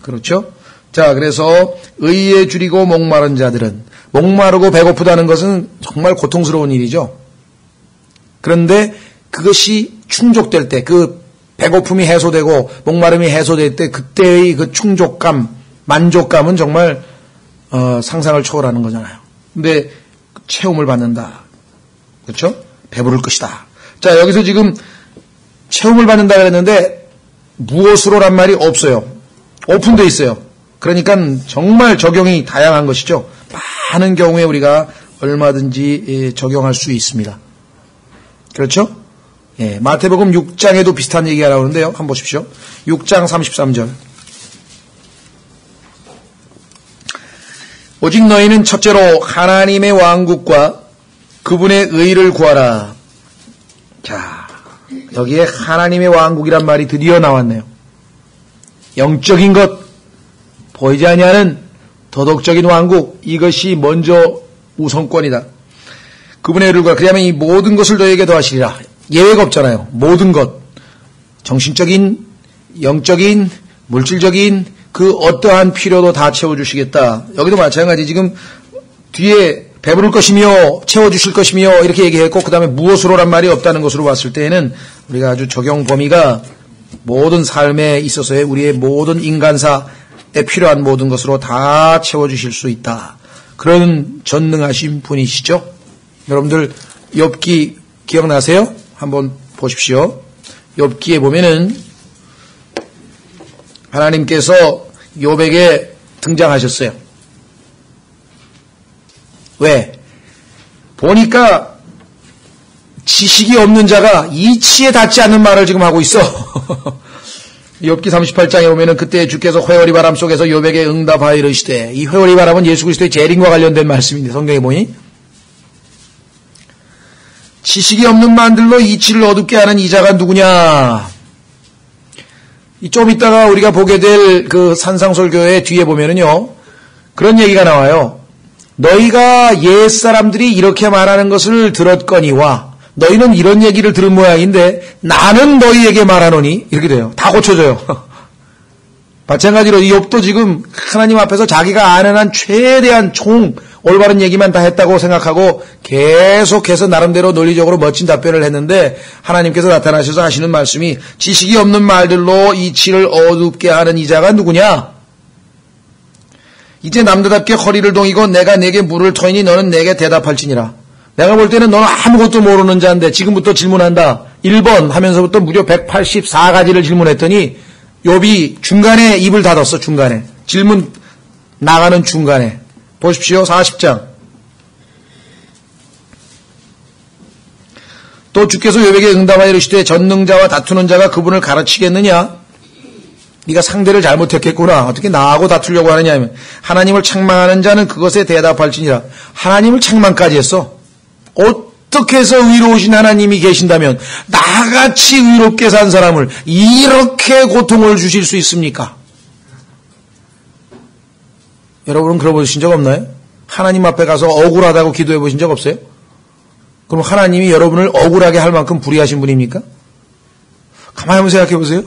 그렇죠. 자, 그래서 의에 줄이고 목마른 자들은 목마르고 배고프다는 것은 정말 고통스러운 일이죠. 그런데 그것이 충족될 때, 그 배고픔이 해소되고 목마름이 해소될 때 그때의 그 충족감, 만족감은 정말 상상을 초월하는 거잖아요. 근데 체험을 받는다. 그렇죠? 배부를 것이다. 자, 여기서 지금 체험을 받는다 그랬는데 무엇으로란 말이 없어요. 오픈되어 있어요. 그러니까 정말 적용이 다양한 것이죠. 많은 경우에 우리가 얼마든지 적용할 수 있습니다. 그렇죠? 예, 마태복음 6장에도 비슷한 얘기가 나오는데요. 한번 보십시오. 6장 33절. 오직 너희는 첫째로 하나님의 왕국과 그분의 의를 구하라. 자, 여기에 하나님의 왕국이란 말이 드디어 나왔네요. 영적인 것, 보이지 아니하는 도덕적인 왕국, 이것이 먼저 우선권이다. 그분의 의를 구하라. 그러면 이 모든 것을 너희에게 더하시리라. 예외가 없잖아요. 모든 것, 정신적인, 영적인, 물질적인 그 어떠한 필요도 다 채워주시겠다. 여기도 마찬가지. 지금 뒤에 배부를 것이며 채워주실 것이며 이렇게 얘기했고 그 다음에 무엇으로란 말이 없다는 것으로 봤을 때에는 우리가 아주 적용 범위가 모든 삶에 있어서의 우리의 모든 인간사에 필요한 모든 것으로 다 채워주실 수 있다. 그런 전능하신 분이시죠. 여러분들 욥기 기억나세요? 한번 보십시오. 욥기에 보면은 하나님께서 욥에게 등장하셨어요. 왜? 보니까 지식이 없는 자가 이치에 닿지 않는 말을 지금 하고 있어. 욥기 38장에 보면은 그때 주께서 회오리 바람 속에서 욥에게 응답하여 이르시되, 이 회오리 바람은 예수 그리스도의 재림과 관련된 말씀인데 성경에 보니 지식이 없는 만들로 이치를 어둡게 하는 이자가 누구냐? 좀 이따가 우리가 보게 될 그 산상설교의 뒤에 보면은요, 그런 얘기가 나와요. 너희가 옛사람들이 이렇게 말하는 것을 들었거니와 너희는 이런 얘기를 들은 모양인데 나는 너희에게 말하노니 이렇게 돼요. 다 고쳐져요. 마찬가지로 이 욥도 지금 하나님 앞에서 자기가 아는 한 최대한 올바른 얘기만 다 했다고 생각하고 계속해서 나름대로 논리적으로 멋진 답변을 했는데 하나님께서 나타나셔서 하시는 말씀이 지식이 없는 말들로 이치를 어둡게 하는 이자가 누구냐? 이제 남들답게 허리를 동이고 내가 내게 물을 터이니 너는 내게 대답할지니라. 내가 볼 때는 너는 아무것도 모르는 자인데 지금부터 질문한다. 1번 하면서부터 무려 184가지를 질문했더니 욥이 중간에 입을 닫았어. 중간에. 질문 나가는 중간에. 보십시오. 40장. 또 주께서 욥에게 응답하여 이르시되 전능자와 다투는 자가 그분을 가르치겠느냐? 네가 상대를 잘못했겠구나. 어떻게 나하고 다투려고 하느냐 하면 하나님을 책망하는 자는 그것에 대답할지니라. 하나님을 책망까지 했어. 어떻게 해서 의로우신 하나님이 계신다면 나같이 의롭게 산 사람을 이렇게 고통을 주실 수 있습니까? 여러분은 그러 보신 적 없나요? 하나님 앞에 가서 억울하다고 기도해 보신 적 없어요? 그럼 하나님이 여러분을 억울하게 할 만큼 불의하신 분입니까? 가만히 한번 생각해 보세요.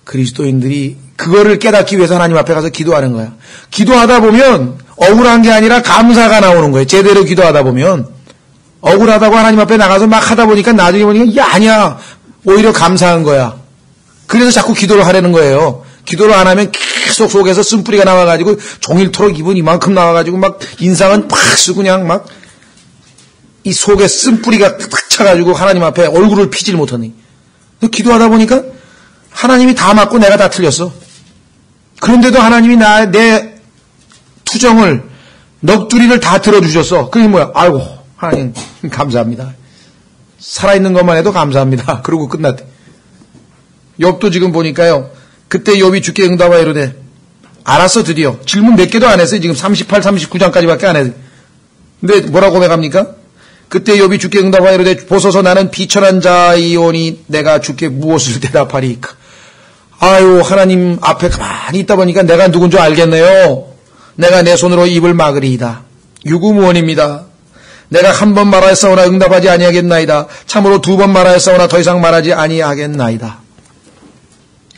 그리스도인들이 그거를 깨닫기 위해서 하나님 앞에 가서 기도하는 거야. 기도하다 보면 억울한 게 아니라 감사가 나오는 거예요. 제대로 기도하다 보면. 억울하다고 하나님 앞에 나가서 막 하다 보니까 나중에 보니까 야 아니야. 오히려 감사한 거야. 그래서 자꾸 기도를 하려는 거예요. 기도를 안 하면 계속 속에서 쓴뿌리가 나와가지고 종일토록 입은 이만큼 나와가지고 막 인상은 팍 쓰고 그냥 막 이 속에 쓴뿌리가 탁 차가지고 하나님 앞에 얼굴을 피질 못하니. 기도하다 보니까 하나님이 다 맞고 내가 다 틀렸어. 그런데도 하나님이 내 투정을 넋두리를 다 들어주셨어. 그게 뭐야? 아이고 하나님 감사합니다. 살아있는 것만 해도 감사합니다. 그러고 끝났대. 욥도 지금 보니까요. 그때 욥이 주께 응답하여 이르되 알았어 드디어. 질문 몇 개도 안 했어요. 지금 38, 39장까지밖에 안 했어요. 근데 뭐라고 고백합니까? 그때 욥이 주께 응답하여 이르되 보소서 나는 비천한 자이오니 내가 주께 무엇을 대답하리까. 아유 하나님 앞에 가만히 있다 보니까 내가 누군 줄 알겠네요. 내가 내 손으로 입을 막으리이다. 유구무원입니다. 내가 한 번 말하였사오나 응답하지 아니하겠나이다. 참으로 두 번 말하였사오나 더 이상 말하지 아니하겠나이다.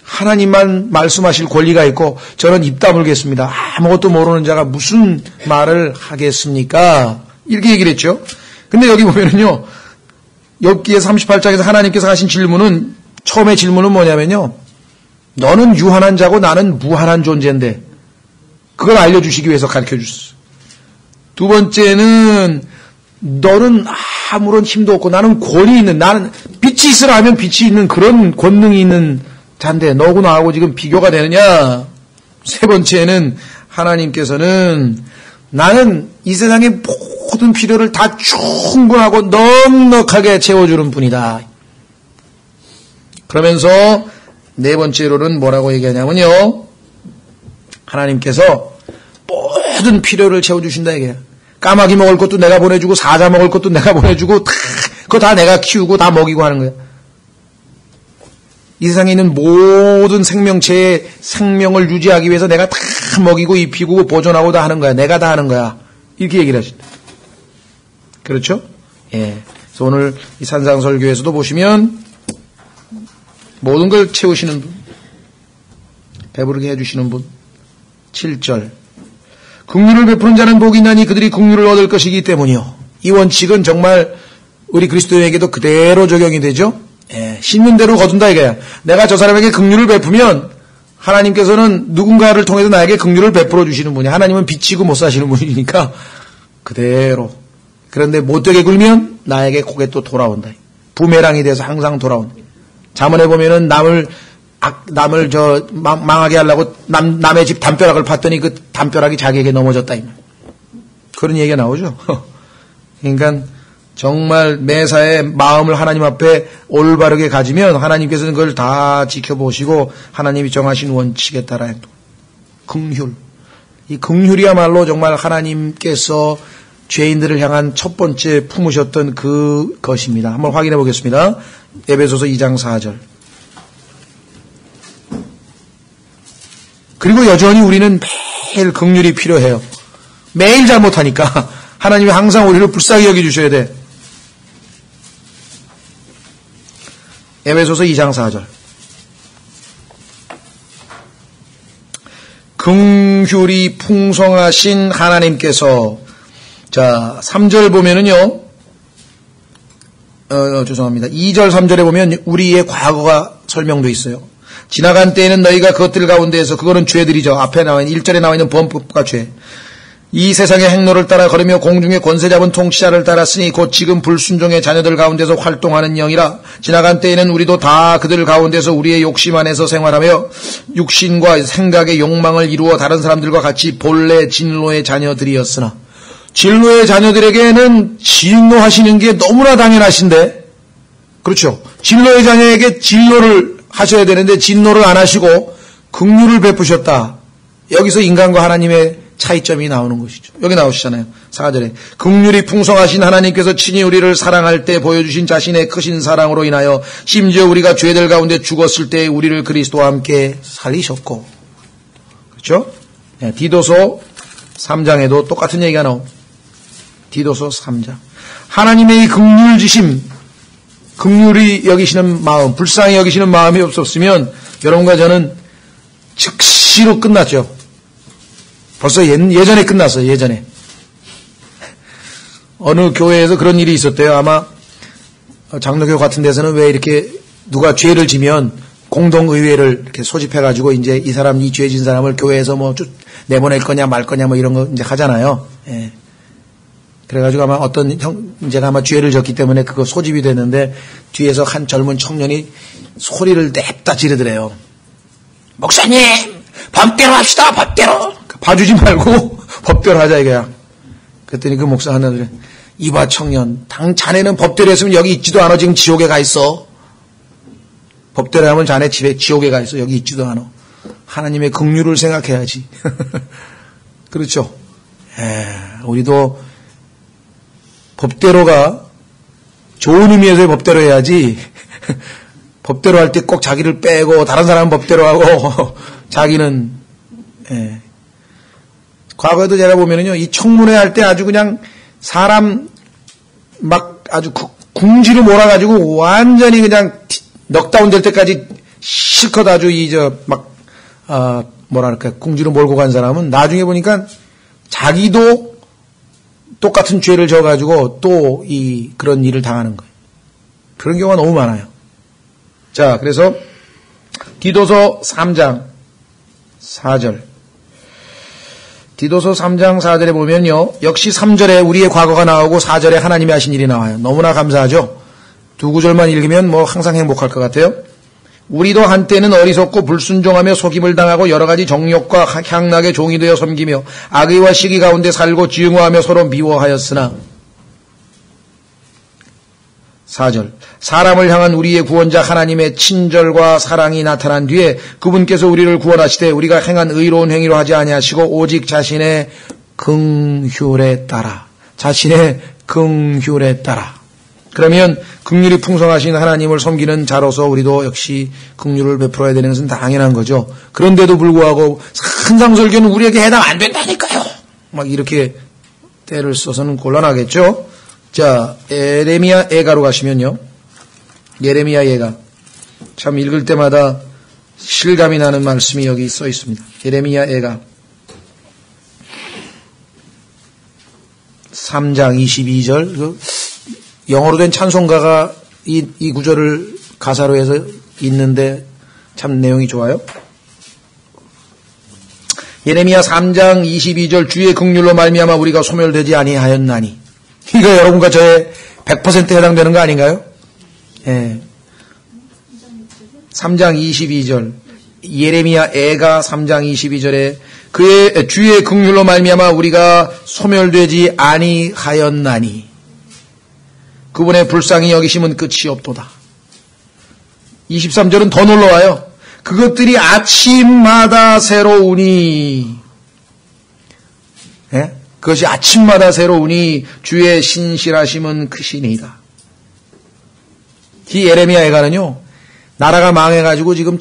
하나님만 말씀하실 권리가 있고 저는 입 다물겠습니다. 아무것도 모르는 자가 무슨 말을 하겠습니까? 이렇게 얘기를 했죠. 근데 여기 보면은요. 욥기의 38장에서 하나님께서 하신 질문은 처음에 질문은 뭐냐면요. 너는 유한한 자고 나는 무한한 존재인데 그걸 알려주시기 위해서 가르쳐주셨어요. 두 번째는 너는 아무런 힘도 없고 나는 권위 있는 나는 빛이 있으라 하면 빛이 있는 그런 권능이 있는 자인데 너하고 나하고 지금 비교가 되느냐. 세 번째는 하나님께서는 나는 이 세상의 모든 필요를 다 충분하고 넉넉하게 채워주는 분이다. 그러면서 네 번째로는 뭐라고 얘기하냐면요. 하나님께서 모든 필요를 채워주신다 이게요. 까마귀 먹을 것도 내가 보내주고 사자 먹을 것도 내가 보내주고 그거 다 내가 키우고 다 먹이고 하는 거야. 이 세상에 있는 모든 생명체의 생명을 유지하기 위해서 내가 다 먹이고 입히고 보존하고 다 하는 거야. 내가 다 하는 거야. 이렇게 얘기를 하신다. 그렇죠? 예. 그래서 오늘 이 산상설교에서도 보시면 모든 걸 채우시는 분, 배부르게 해주시는 분. 7절. 긍휼을 베푸는 자는 복이 있나니 그들이 긍휼을 얻을 것이기 때문이요. 이 원칙은 정말 우리 그리스도인에게도 그대로 적용이 되죠. 예, 심는 대로 거둔다 이거야. 내가 저 사람에게 긍휼을 베푸면 하나님께서는 누군가를 통해서 나에게 긍휼을 베풀어 주시는 분이야. 하나님은 비치고 못 사시는 분이니까 그대로. 그런데 못되게 굴면 나에게 그게 또 돌아온다. 부메랑이 돼서 항상 돌아온다. 잠언에 보면은 남을 망하게 하려고 남의 집 담벼락을 팠더니 그 담벼락이 자기에게 넘어졌다. 그런 얘기가 나오죠. 그러니까 정말 매사에 마음을 하나님 앞에 올바르게 가지면 하나님께서는 그걸 다 지켜보시고 하나님이 정하신 원칙에 따라 행동. 긍휼. 이 긍휼이야말로 정말 하나님께서 죄인들을 향한 첫 번째 품으셨던 그 것입니다. 한번 확인해 보겠습니다. 에베소서 2장 4절. 그리고 여전히 우리는 매일 긍휼이 필요해요. 매일 잘못하니까 하나님이 항상 우리를 불쌍히 여겨주셔야 돼. 에베소서 2장 4절. 긍휼이 풍성하신 하나님께서 자 3절 보면은요. 죄송합니다. 2절 3절에 보면 우리의 과거가 설명되어 있어요. 지나간 때에는 너희가 그것들 가운데에서 그거는 죄들이죠. 앞에 나와 있는 1절에 나와 있는 범법과 죄. 이 세상의 행로를 따라 걸으며 공중의 권세 잡은 통치자를 따랐으니 곧 지금 불순종의 자녀들 가운데서 활동하는 영이라. 지나간 때에는 우리도 다 그들 가운데서 우리의 욕심 안에서 생활하며 육신과 생각의 욕망을 이루어 다른 사람들과 같이 본래 진로의 자녀들이었으나 진로의 자녀들에게는 진노하시는 게 너무나 당연하신데, 그렇죠. 진로의 자녀에게 진노를 하셔야 되는데 진노를 안 하시고 긍휼을 베푸셨다. 여기서 인간과 하나님의 차이점이 나오는 것이죠. 여기 나오시잖아요. 4절에 긍휼이 풍성하신 하나님께서 친히 우리를 사랑할 때 보여주신 자신의 크신 사랑으로 인하여 심지어 우리가 죄들 가운데 죽었을 때 우리를 그리스도와 함께 살리셨고, 그렇죠? 네, 디도서 3장에도 똑같은 얘기가 나옵니다. 디도서 3장. 하나님의 이 긍휼지심, 긍휼히 여기시는 마음, 불쌍히 여기시는 마음이 없었으면 여러분과 저는 즉시로 끝났죠. 벌써 예전에 끝났어요. 예전에. 어느 교회에서 그런 일이 있었대요. 아마 장로교 같은 데서는 왜 이렇게 누가 죄를 지면 공동의회를 이렇게 소집해가지고 이제 이 사람, 이 죄 진 사람을 교회에서 뭐 내보낼 거냐 말 거냐 뭐 이런 거 이제 하잖아요. 예. 그래가지고 아마 어떤 형제가 아마 죄를 졌기 때문에 그거 소집이 됐는데 뒤에서 한 젊은 청년이 소리를 냅다 지르더래요. 목사님! 법대로 합시다, 법대로! 봐주지 말고 법대로 하자 이거야. 그랬더니 그 목사 하나 그래. 이봐 청년, 자네는 법대로 했으면 여기 있지도 않아. 지금 지옥에 가 있어. 법대로 하면 자네 집에 지옥에 가 있어. 여기 있지도 않아. 하나님의 긍휼을 생각해야지. 그렇죠. 우리도 법대로가 좋은 의미에서의 법대로 해야지. 법대로 할 때 꼭 자기를 빼고 다른 사람은 법대로 하고 자기는 과거에도 제가 보면은요, 이 청문회 할 때 아주 그냥 사람 막 아주 궁지로 몰아가지고 완전히 그냥 넉다운 될 때까지 실컷 아주 뭐랄까, 궁지로 몰고 간 사람은 나중에 보니까 자기도 똑같은 죄를 져가지고 또 그런 일을 당하는 거예요. 그런 경우가 너무 많아요. 자, 그래서 디도서 3장 4절. 디도서 3장 4절에 보면요. 역시 3절에 우리의 과거가 나오고 4절에 하나님이 하신 일이 나와요. 너무나 감사하죠. 두 구절만 읽으면 뭐 항상 행복할 것 같아요. 우리도 한때는 어리석고 불순종하며 속임을 당하고 여러 가지 정욕과 향락의 종이 되어 섬기며 악의와 시기 가운데 살고 증오하며 서로 미워하였으나 4절 사람을 향한 우리의 구원자 하나님의 친절과 사랑이 나타난 뒤에 그분께서 우리를 구원하시되 우리가 행한 의로운 행위로 하지 아니하시고 오직 자신의 긍휼에 따라 그러면 긍휼이 풍성하신 하나님을 섬기는 자로서 우리도 역시 긍휼을 베풀어야 되는 것은 당연한 거죠. 그런데도 불구하고 산상설교는 우리에게 해당 안 된다니까요. 막 이렇게 때를 써서는 곤란하겠죠. 자, 예레미야 애가로 가시면요. 예레미야 애가. 참 읽을 때마다 실감이 나는 말씀이 여기 써 있습니다. 예레미야 애가. 3장 22절. 영어로 된 찬송가가 이 구절을 가사로 해서 있는데 참 내용이 좋아요. 예레미야 3장 22절 주의 긍휼로 말미암아 우리가 소멸되지 아니하였나니. 이거 여러분과 저의 100% 해당되는 거 아닌가요? 예. 3장 22절. 예레미야 애가 3장 22절에 그의 주의 긍휼로 말미암아 우리가 소멸되지 아니하였나니. 그분의 불쌍히 여기심은 끝이 없도다. 23절은 더 놀러와요. 그것들이 아침마다 새로우니. 예? 그것이 아침마다 새로우니 주의 신실하심은 크시니이다. 이 예레미야 애가는요, 나라가 망해가지고 지금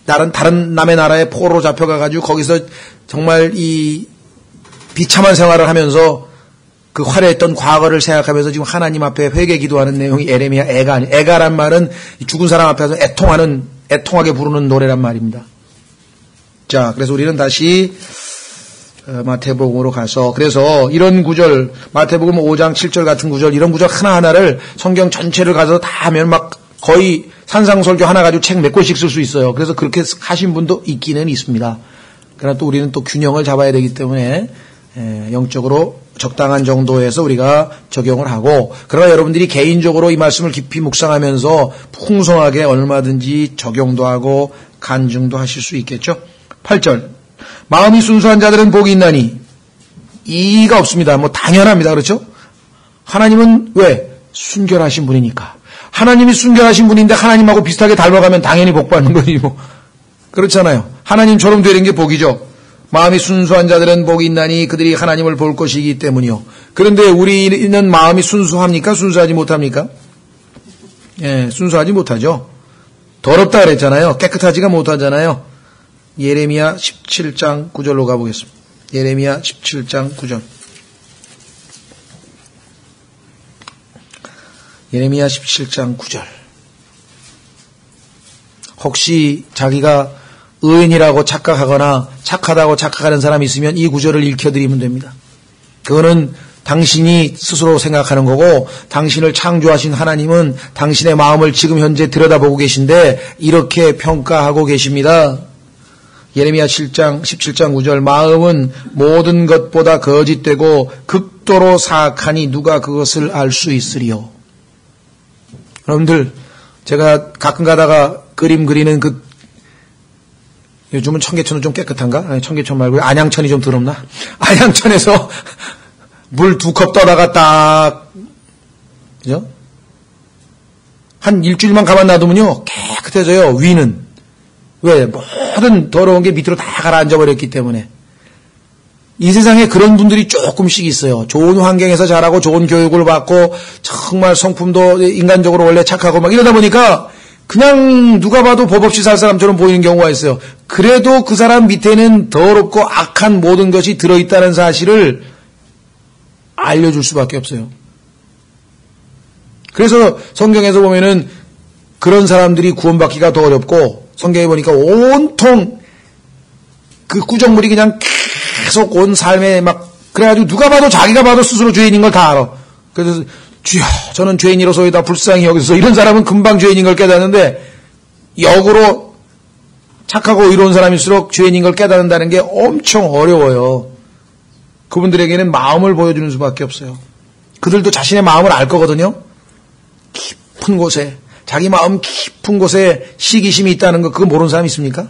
다른 남의 나라에 포로로 잡혀가가지고 거기서 정말 이 비참한 생활을 하면서 그 화려했던 과거를 생각하면서 지금 하나님 앞에 회개 기도하는 내용이 예레미야 애가 아니에요. 애가란 말은 죽은 사람 앞에서 애통하게 부르는 노래란 말입니다. 자, 그래서 우리는 다시 마태복음으로 가서 그래서 이런 구절 마태복음 5장 7절 같은 구절 이런 구절 하나하나를 성경 전체를 가서 다 하면 막 거의 산상설교 하나 가지고 책 몇 권씩 쓸 수 있어요. 그래서 그렇게 하신 분도 있기는 있습니다. 그러나 또 우리는 또 균형을 잡아야 되기 때문에 영적으로 적당한 정도에서 우리가 적용을 하고 그러나 여러분들이 개인적으로 이 말씀을 깊이 묵상하면서 풍성하게 얼마든지 적용도 하고 간증도 하실 수 있겠죠. 8절 마음이 순수한 자들은 복이 있나니 이의가 없습니다. 뭐 당연합니다. 그렇죠? 하나님은 왜? 순결하신 분이니까. 하나님이 순결하신 분인데 하나님하고 비슷하게 닮아가면 당연히 복 받는 거지 뭐. 그렇잖아요. 하나님처럼 되는 게 복이죠. 마음이 순수한 자들은 복이 있나니 그들이 하나님을 볼 것이기 때문이요. 그런데 우리는 마음이 순수합니까? 순수하지 못합니까? 예, 순수하지 못하죠. 더럽다 그랬잖아요. 깨끗하지가 못하잖아요. 예레미야 17장 9절로 가보겠습니다. 예레미야 17장 9절. 예레미야 17장 9절. 혹시 자기가 의인이라고 착각하거나 착하다고 착각하는 사람이 있으면 이 구절을 읽혀드리면 됩니다. 그거는 당신이 스스로 생각하는 거고 당신을 창조하신 하나님은 당신의 마음을 지금 현재 들여다보고 계신데 이렇게 평가하고 계십니다. 예레미야 17장 9절. 마음은 모든 것보다 거짓되고 극도로 사악하니 누가 그것을 알 수 있으리요. 여러분들, 제가 가끔 가다가 그림 그리는 요즘은 청계천은 좀 깨끗한가? 아니, 청계천 말고 안양천이 좀 더럽나? 안양천에서 물 2컵 떠다가 딱, 그죠? 한 일주일만 가만 놔두면요, 깨끗해져요, 위는. 왜? 모든 더러운 게 밑으로 다 가라앉아 버렸기 때문에. 이 세상에 그런 분들이 조금씩 있어요. 좋은 환경에서 자라고 좋은 교육을 받고 정말 성품도 인간적으로 원래 착하고 막 이러다 보니까 그냥 누가 봐도 법 없이 살 사람처럼 보이는 경우가 있어요. 그래도 그 사람 밑에는 더럽고 악한 모든 것이 들어있다는 사실을 알려줄 수밖에 없어요. 그래서 성경에서 보면은 그런 사람들이 구원받기가 더 어렵고 성경에 보니까 온통 그 구정물이 그냥 계속 온 삶에 막 그래가지고 누가 봐도 자기가 봐도 스스로 죄인인 걸 다 알아. 그래서 주여 저는 죄인이로소이다 불쌍히 여기서 이런 사람은 금방 죄인인 걸 깨닫는데 역으로 착하고 의로운 사람일수록 죄인인 걸 깨닫는다는 게 엄청 어려워요. 그분들에게는 마음을 보여주는 수밖에 없어요. 그들도 자신의 마음을 알 거거든요. 깊은 곳에 자기 마음 깊은 곳에 시기심이 있다는 거 그거 모르는 사람이 있습니까?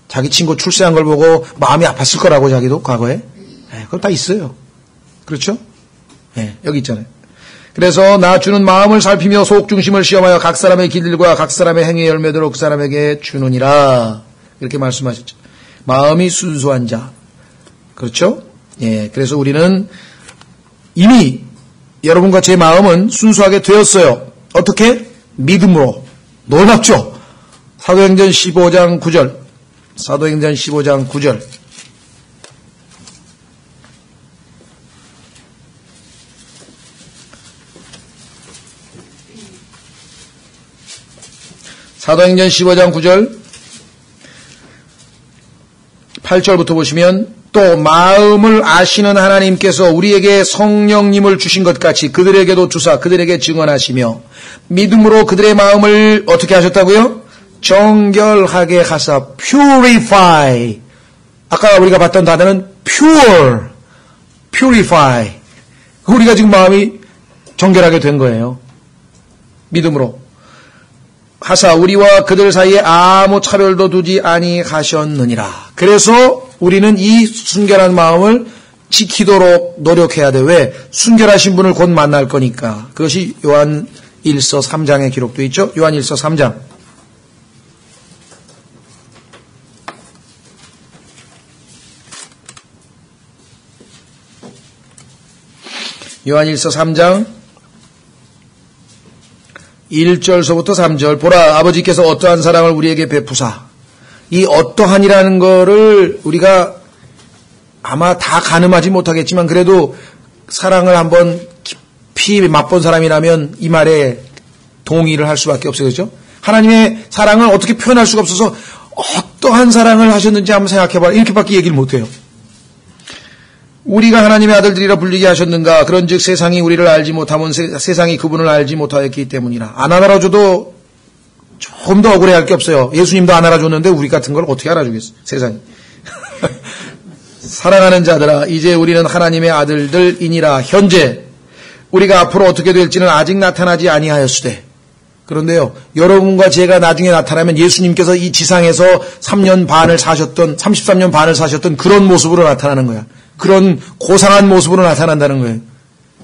자기 친구 출세한 걸 보고 마음이 아팠을 거라고 자기도 과거에. 그거 다 있어요. 그렇죠? 여기 있잖아요. 그래서 나 주는 마음을 살피며 속 중심을 시험하여 각 사람의 길들과 각 사람의 행위의 열매대로 그 사람에게 주느니라. 이렇게 말씀하셨죠. 마음이 순수한 자. 그렇죠? 그래서 우리는 이미 여러분과 제 마음은 순수하게 되었어요. 어떻게? 믿음으로. 놀랍죠? 사도행전 15장 9절. 사도행전 15장 9절. 사도행전 15장 9절 8절부터 보시면 또 마음을 아시는 하나님께서 우리에게 성령님을 주신 것 같이 그들에게도 주사 그들에게 증언하시며 믿음으로 그들의 마음을 어떻게 하셨다고요? 정결하게 하사 purify. 아까 우리가 봤던 단어는 purify. 우리가 지금 마음이 정결하게 된 거예요. 믿음으로. 하사 우리와 그들 사이에 아무 차별도 두지 아니하셨느니라. 그래서 우리는 이 순결한 마음을 지키도록 노력해야 돼. 왜? 순결하신 분을 곧 만날 거니까. 그것이 요한 1서 3장에 기록되어 있죠. 요한 1서 3장. 요한 1서 3장 1절서부터 3절. 보라 아버지께서 어떠한 사랑을 우리에게 베푸사. 이 어떠한이라는 거를 우리가 아마 다 가늠하지 못하겠지만 그래도 사랑을 한번 깊이 맛본 사람이라면 이 말에 동의를 할 수밖에 없어요. 그렇죠? 하나님의 사랑을 어떻게 표현할 수가 없어서 어떠한 사랑을 하셨는지 한번 생각해봐라. 이렇게밖에 얘기를 못해요. 우리가 하나님의 아들들이라 불리게 하셨는가? 그런즉 세상이 우리를 알지 못하면 세상이 그분을 알지 못하였기 때문이라. 안 알아줘도 좀 더 억울해할 게 없어요. 예수님도 안 알아줬는데 우리 같은 걸 어떻게 알아주겠어? 세상이. 사랑하는 자들아 이제 우리는 하나님의 아들들이니라. 현재 우리가 앞으로 어떻게 될지는 아직 나타나지 아니하였으되 그런데요, 여러분과 제가 나중에 나타나면 예수님께서 이 지상에서 3년 반을 사셨던, 33년 반을 사셨던 그런 모습으로 나타나는 거야. 그런 고상한 모습으로 나타난다는 거예요.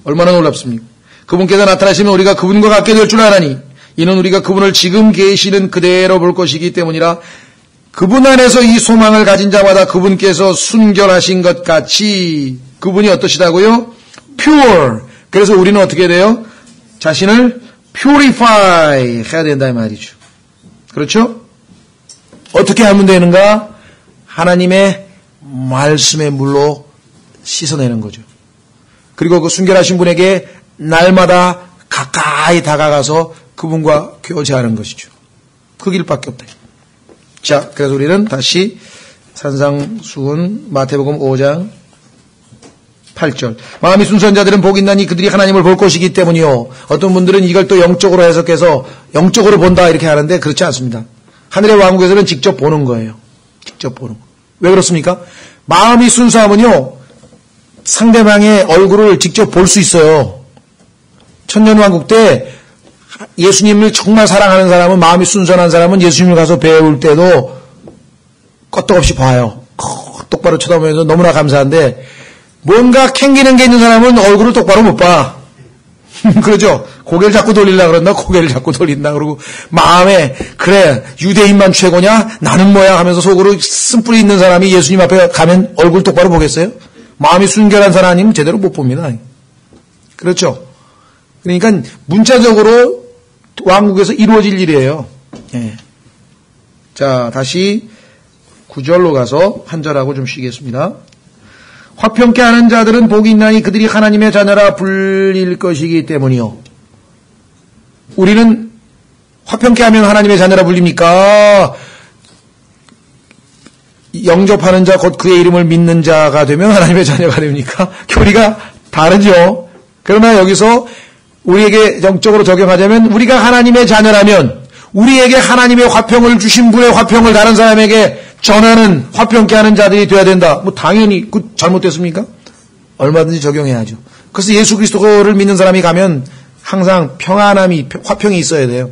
얼마나 놀랍습니까? 그분께서 나타나시면 우리가 그분과 같게 될 줄 아나니 이는 우리가 그분을 지금 계시는 그대로 볼 것이기 때문이라. 그분 안에서 이 소망을 가진 자마다 그분께서 순결하신 것 같이 그분이 어떠시다고요? pure. 그래서 우리는 어떻게 돼요? 자신을 purify 해야 된다 이 말이죠. 그렇죠? 어떻게 하면 되는가? 하나님의 말씀의 물로 씻어내는 거죠. 그리고 그 순결하신 분에게 날마다 가까이 다가가서 그분과 교제하는 것이죠. 그 길밖에 없다. 자, 그래서 우리는 다시 산상수훈 마태복음 5장 8절. 마음이 순수한 자들은 복이 있나니 그들이 하나님을 볼 것이기 때문이요. 어떤 분들은 이걸 또 영적으로 해석해서 영적으로 본다 이렇게 하는데 그렇지 않습니다. 하늘의 왕국에서는 직접 보는 거예요. 직접 보는 거. 왜 그렇습니까? 마음이 순수하면요, 상대방의 얼굴을 직접 볼 수 있어요. 천년왕국 때 예수님을 정말 사랑하는 사람은, 마음이 순수한 사람은 예수님을 가서 배울 때도 껐떡없이 봐요. 똑바로 쳐다보면서 너무나 감사한데, 뭔가 캥기는 게 있는 사람은 얼굴을 똑바로 못 봐. 그러죠? 고개를 자꾸 돌리려고 그런다, 고개를 자꾸 돌린다. 그러고 마음에, 그래, 유대인만 최고냐? 나는 뭐야? 하면서 속으로 쓴뿌리 있는 사람이 예수님 앞에 가면 얼굴 똑바로 보겠어요? 마음이 순결한 사람 아니면 제대로 못 봅니다. 그렇죠? 그러니까 문자적으로 왕국에서 이루어질 일이에요. 예. 자, 다시 9절로 가서 한 절하고 좀 쉬겠습니다. 화평케 하는 자들은 복이 있나니 그들이 하나님의 자녀라 불릴 것이기 때문이요. 우리는 화평케 하면 하나님의 자녀라 불립니까? 영접하는 자, 곧 그의 이름을 믿는 자가 되면 하나님의 자녀가 됩니까? 교리가 다르죠. 그러나 여기서 우리에게 영적으로 적용하자면, 우리가 하나님의 자녀라면 우리에게 하나님의 화평을 주신 분의 화평을 다른 사람에게 전하는, 화평케 하는 자들이 되어야 된다. 뭐 당연히 그 잘못됐습니까? 얼마든지 적용해야죠. 그래서 예수 그리스도를 믿는 사람이 가면 항상 평안함이, 화평이 있어야 돼요.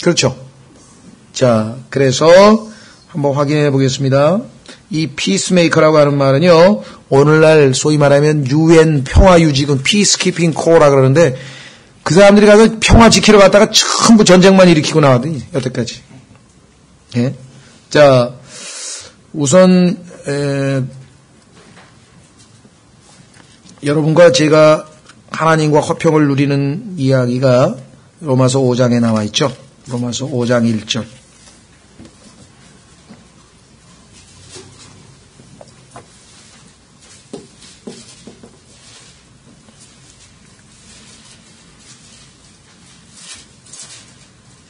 그렇죠? 자, 그래서 한번 확인해 보겠습니다. 이 피스메이커라고 하는 말은요, 오늘날 소위 말하면 UN 평화유지군, 피스키핑 코어라 그러는데, 그 사람들이 가서 평화 지키러 갔다가 전부 전쟁만 일으키고 나왔더니 여태까지. 예? 자, 우선 여러분과 제가 하나님과 화평을 누리는 이야기가 로마서 5장에 나와 있죠. 로마서 5장 1절.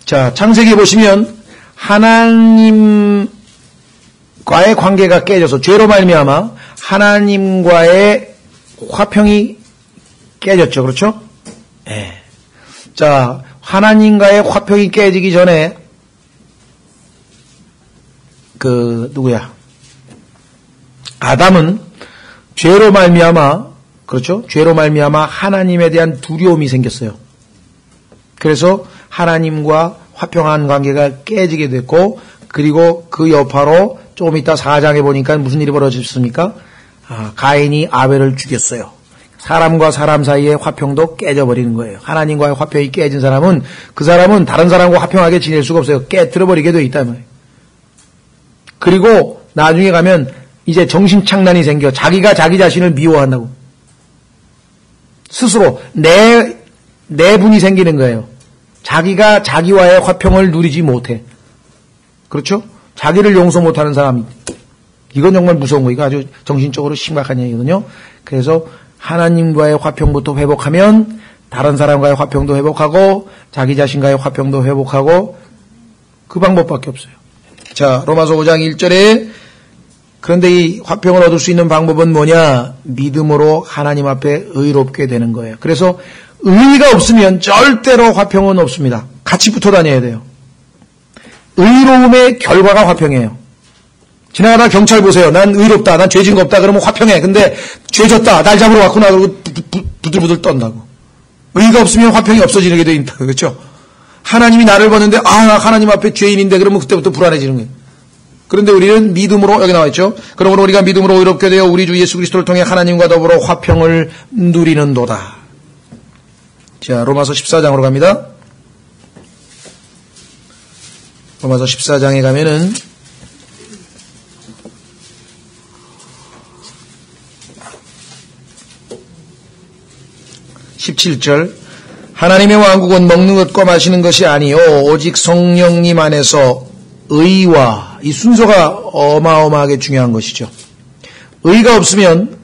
자, 창세기 보시면 하나님과의 관계가 깨져서 죄로 말미암아 하나님과의 화평이 깨졌죠. 그렇죠? 네. 자, 하나님과의 화평이 깨지기 전에 누구야? 아담은 죄로 말미암아, 그렇죠? 죄로 말미암아 하나님에 대한 두려움이 생겼어요. 그래서 하나님과 화평한 관계가 깨지게 됐고, 그리고 그 여파로 조금 이따 4장에 보니까 무슨 일이 벌어졌습니까? 가인이 아벨을 죽였어요. 사람과 사람 사이의 화평도 깨져버리는 거예요. 하나님과의 화평이 깨진 사람은, 그 사람은 다른 사람과 화평하게 지낼 수가 없어요. 깨트려버리게 돼 있다 말이에요. 그리고 나중에 가면 이제 정신착란이 생겨. 자기가 자기 자신을 미워한다고. 스스로 내분이 생기는 거예요. 자기가 자기와의 화평을 누리지 못해. 그렇죠? 자기를 용서 못하는 사람, 이건 정말 무서운 거. 이거 아주 정신적으로 심각한 얘기거든요. 그래서 하나님과의 화평부터 회복하면 다른 사람과의 화평도 회복하고 자기 자신과의 화평도 회복하고, 그 방법밖에 없어요. 자, 로마서 5장 1절에 그런데 이 화평을 얻을 수 있는 방법은 뭐냐? 믿음으로 하나님 앞에 의롭게 되는 거예요. 그래서 의의가 없으면 절대로 화평은 없습니다. 같이 붙어 다녀야 돼요. 의로움의 결과가 화평이에요. 지나가다 경찰 보세요. 난 의롭다, 난 죄진 거 없다 그러면 화평해. 근데 죄 졌다, 날 잡으러 왔구나 그러고 부들부들 떤다고. 의의가 없으면 화평이 없어지게 돼 있다. 그렇죠? 하나님이 나를 보는데 나 하나님 앞에 죄인인데 그러면 그때부터 불안해지는 거예요. 그런데 우리는 믿음으로 여기 나와 있죠. 그러므로 우리가 믿음으로 의롭게 되어 우리 주 예수 그리스도를 통해 하나님과 더불어 화평을 누리는도다. 자, 로마서 14장으로 갑니다. 로마서 14장에 가면은 17절 하나님의 왕국은 먹는 것과 마시는 것이 아니요 오직 성령님 안에서 의와 이 순서가 어마어마하게 중요한 것이죠. 의가 없으면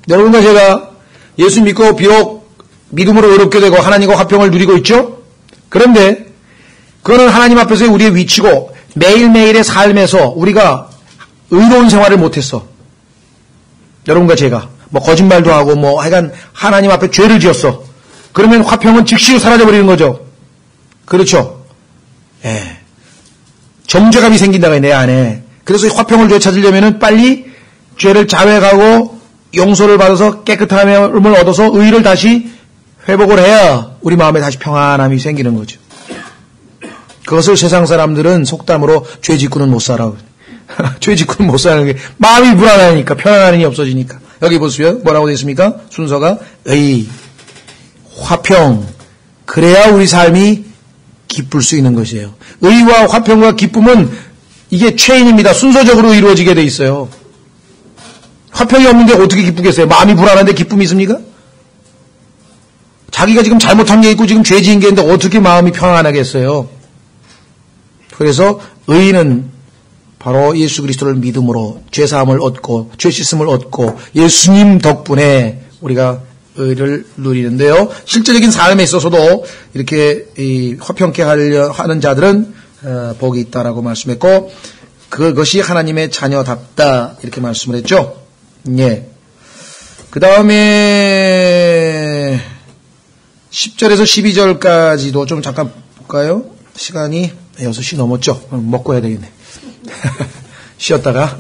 여러분과 제가 예수 믿고 비록 믿음으로 의롭게 되고 하나님과 화평을 누리고 있죠. 그런데 그거는 하나님 앞에서의 우리의 위치고 매일매일의 삶에서 우리가 의로운 생활을 못했어. 여러분과 제가 거짓말도 하고 하여간 하나님 앞에 죄를 지었어. 그러면 화평은 즉시로 사라져버리는 거죠. 그렇죠? 예. 정죄감이 생긴다고요, 내 안에. 그래서 화평을 되찾으려면 빨리 죄를 자백하고 용서를 받아서 깨끗함을 얻어서 의를 다시 회복을 해야 우리 마음에 다시 평안함이 생기는 거죠. 그것을 세상 사람들은 속담으로 죄 짓고는 못 살아. 죄 짓고는 못 사는 게 마음이 불안하니까 편안함이 없어지니까. 여기 보세요. 뭐라고 되어 있습니까? 순서가 의, 화평. 그래야 우리 삶이 기쁠 수 있는 것이에요. 의와 화평과 기쁨은 이게 체인입니다. 순서적으로 이루어지게 돼 있어요. 화평이 없는데 어떻게 기쁘겠어요? 마음이 불안한데 기쁨이 있습니까? 자기가 지금 잘못한 게 있고 지금 죄 지은 게 있는데 어떻게 마음이 평안하겠어요? 그래서 의는 바로 예수 그리스도를 믿음으로 죄사함을 얻고 죄 씻음을 얻고 예수님 덕분에 우리가 의를 누리는데요. 실제적인 삶에 있어서도 이렇게 화평케 하는 자들은 복이 있다라고 말씀했고 그것이 하나님의 자녀답다 이렇게 말씀을 했죠. 예. 그 다음에 10절에서 12절까지도 좀 잠깐 볼까요? 시간이 6시 넘었죠. 먹고 해야 되겠네. 쉬었다가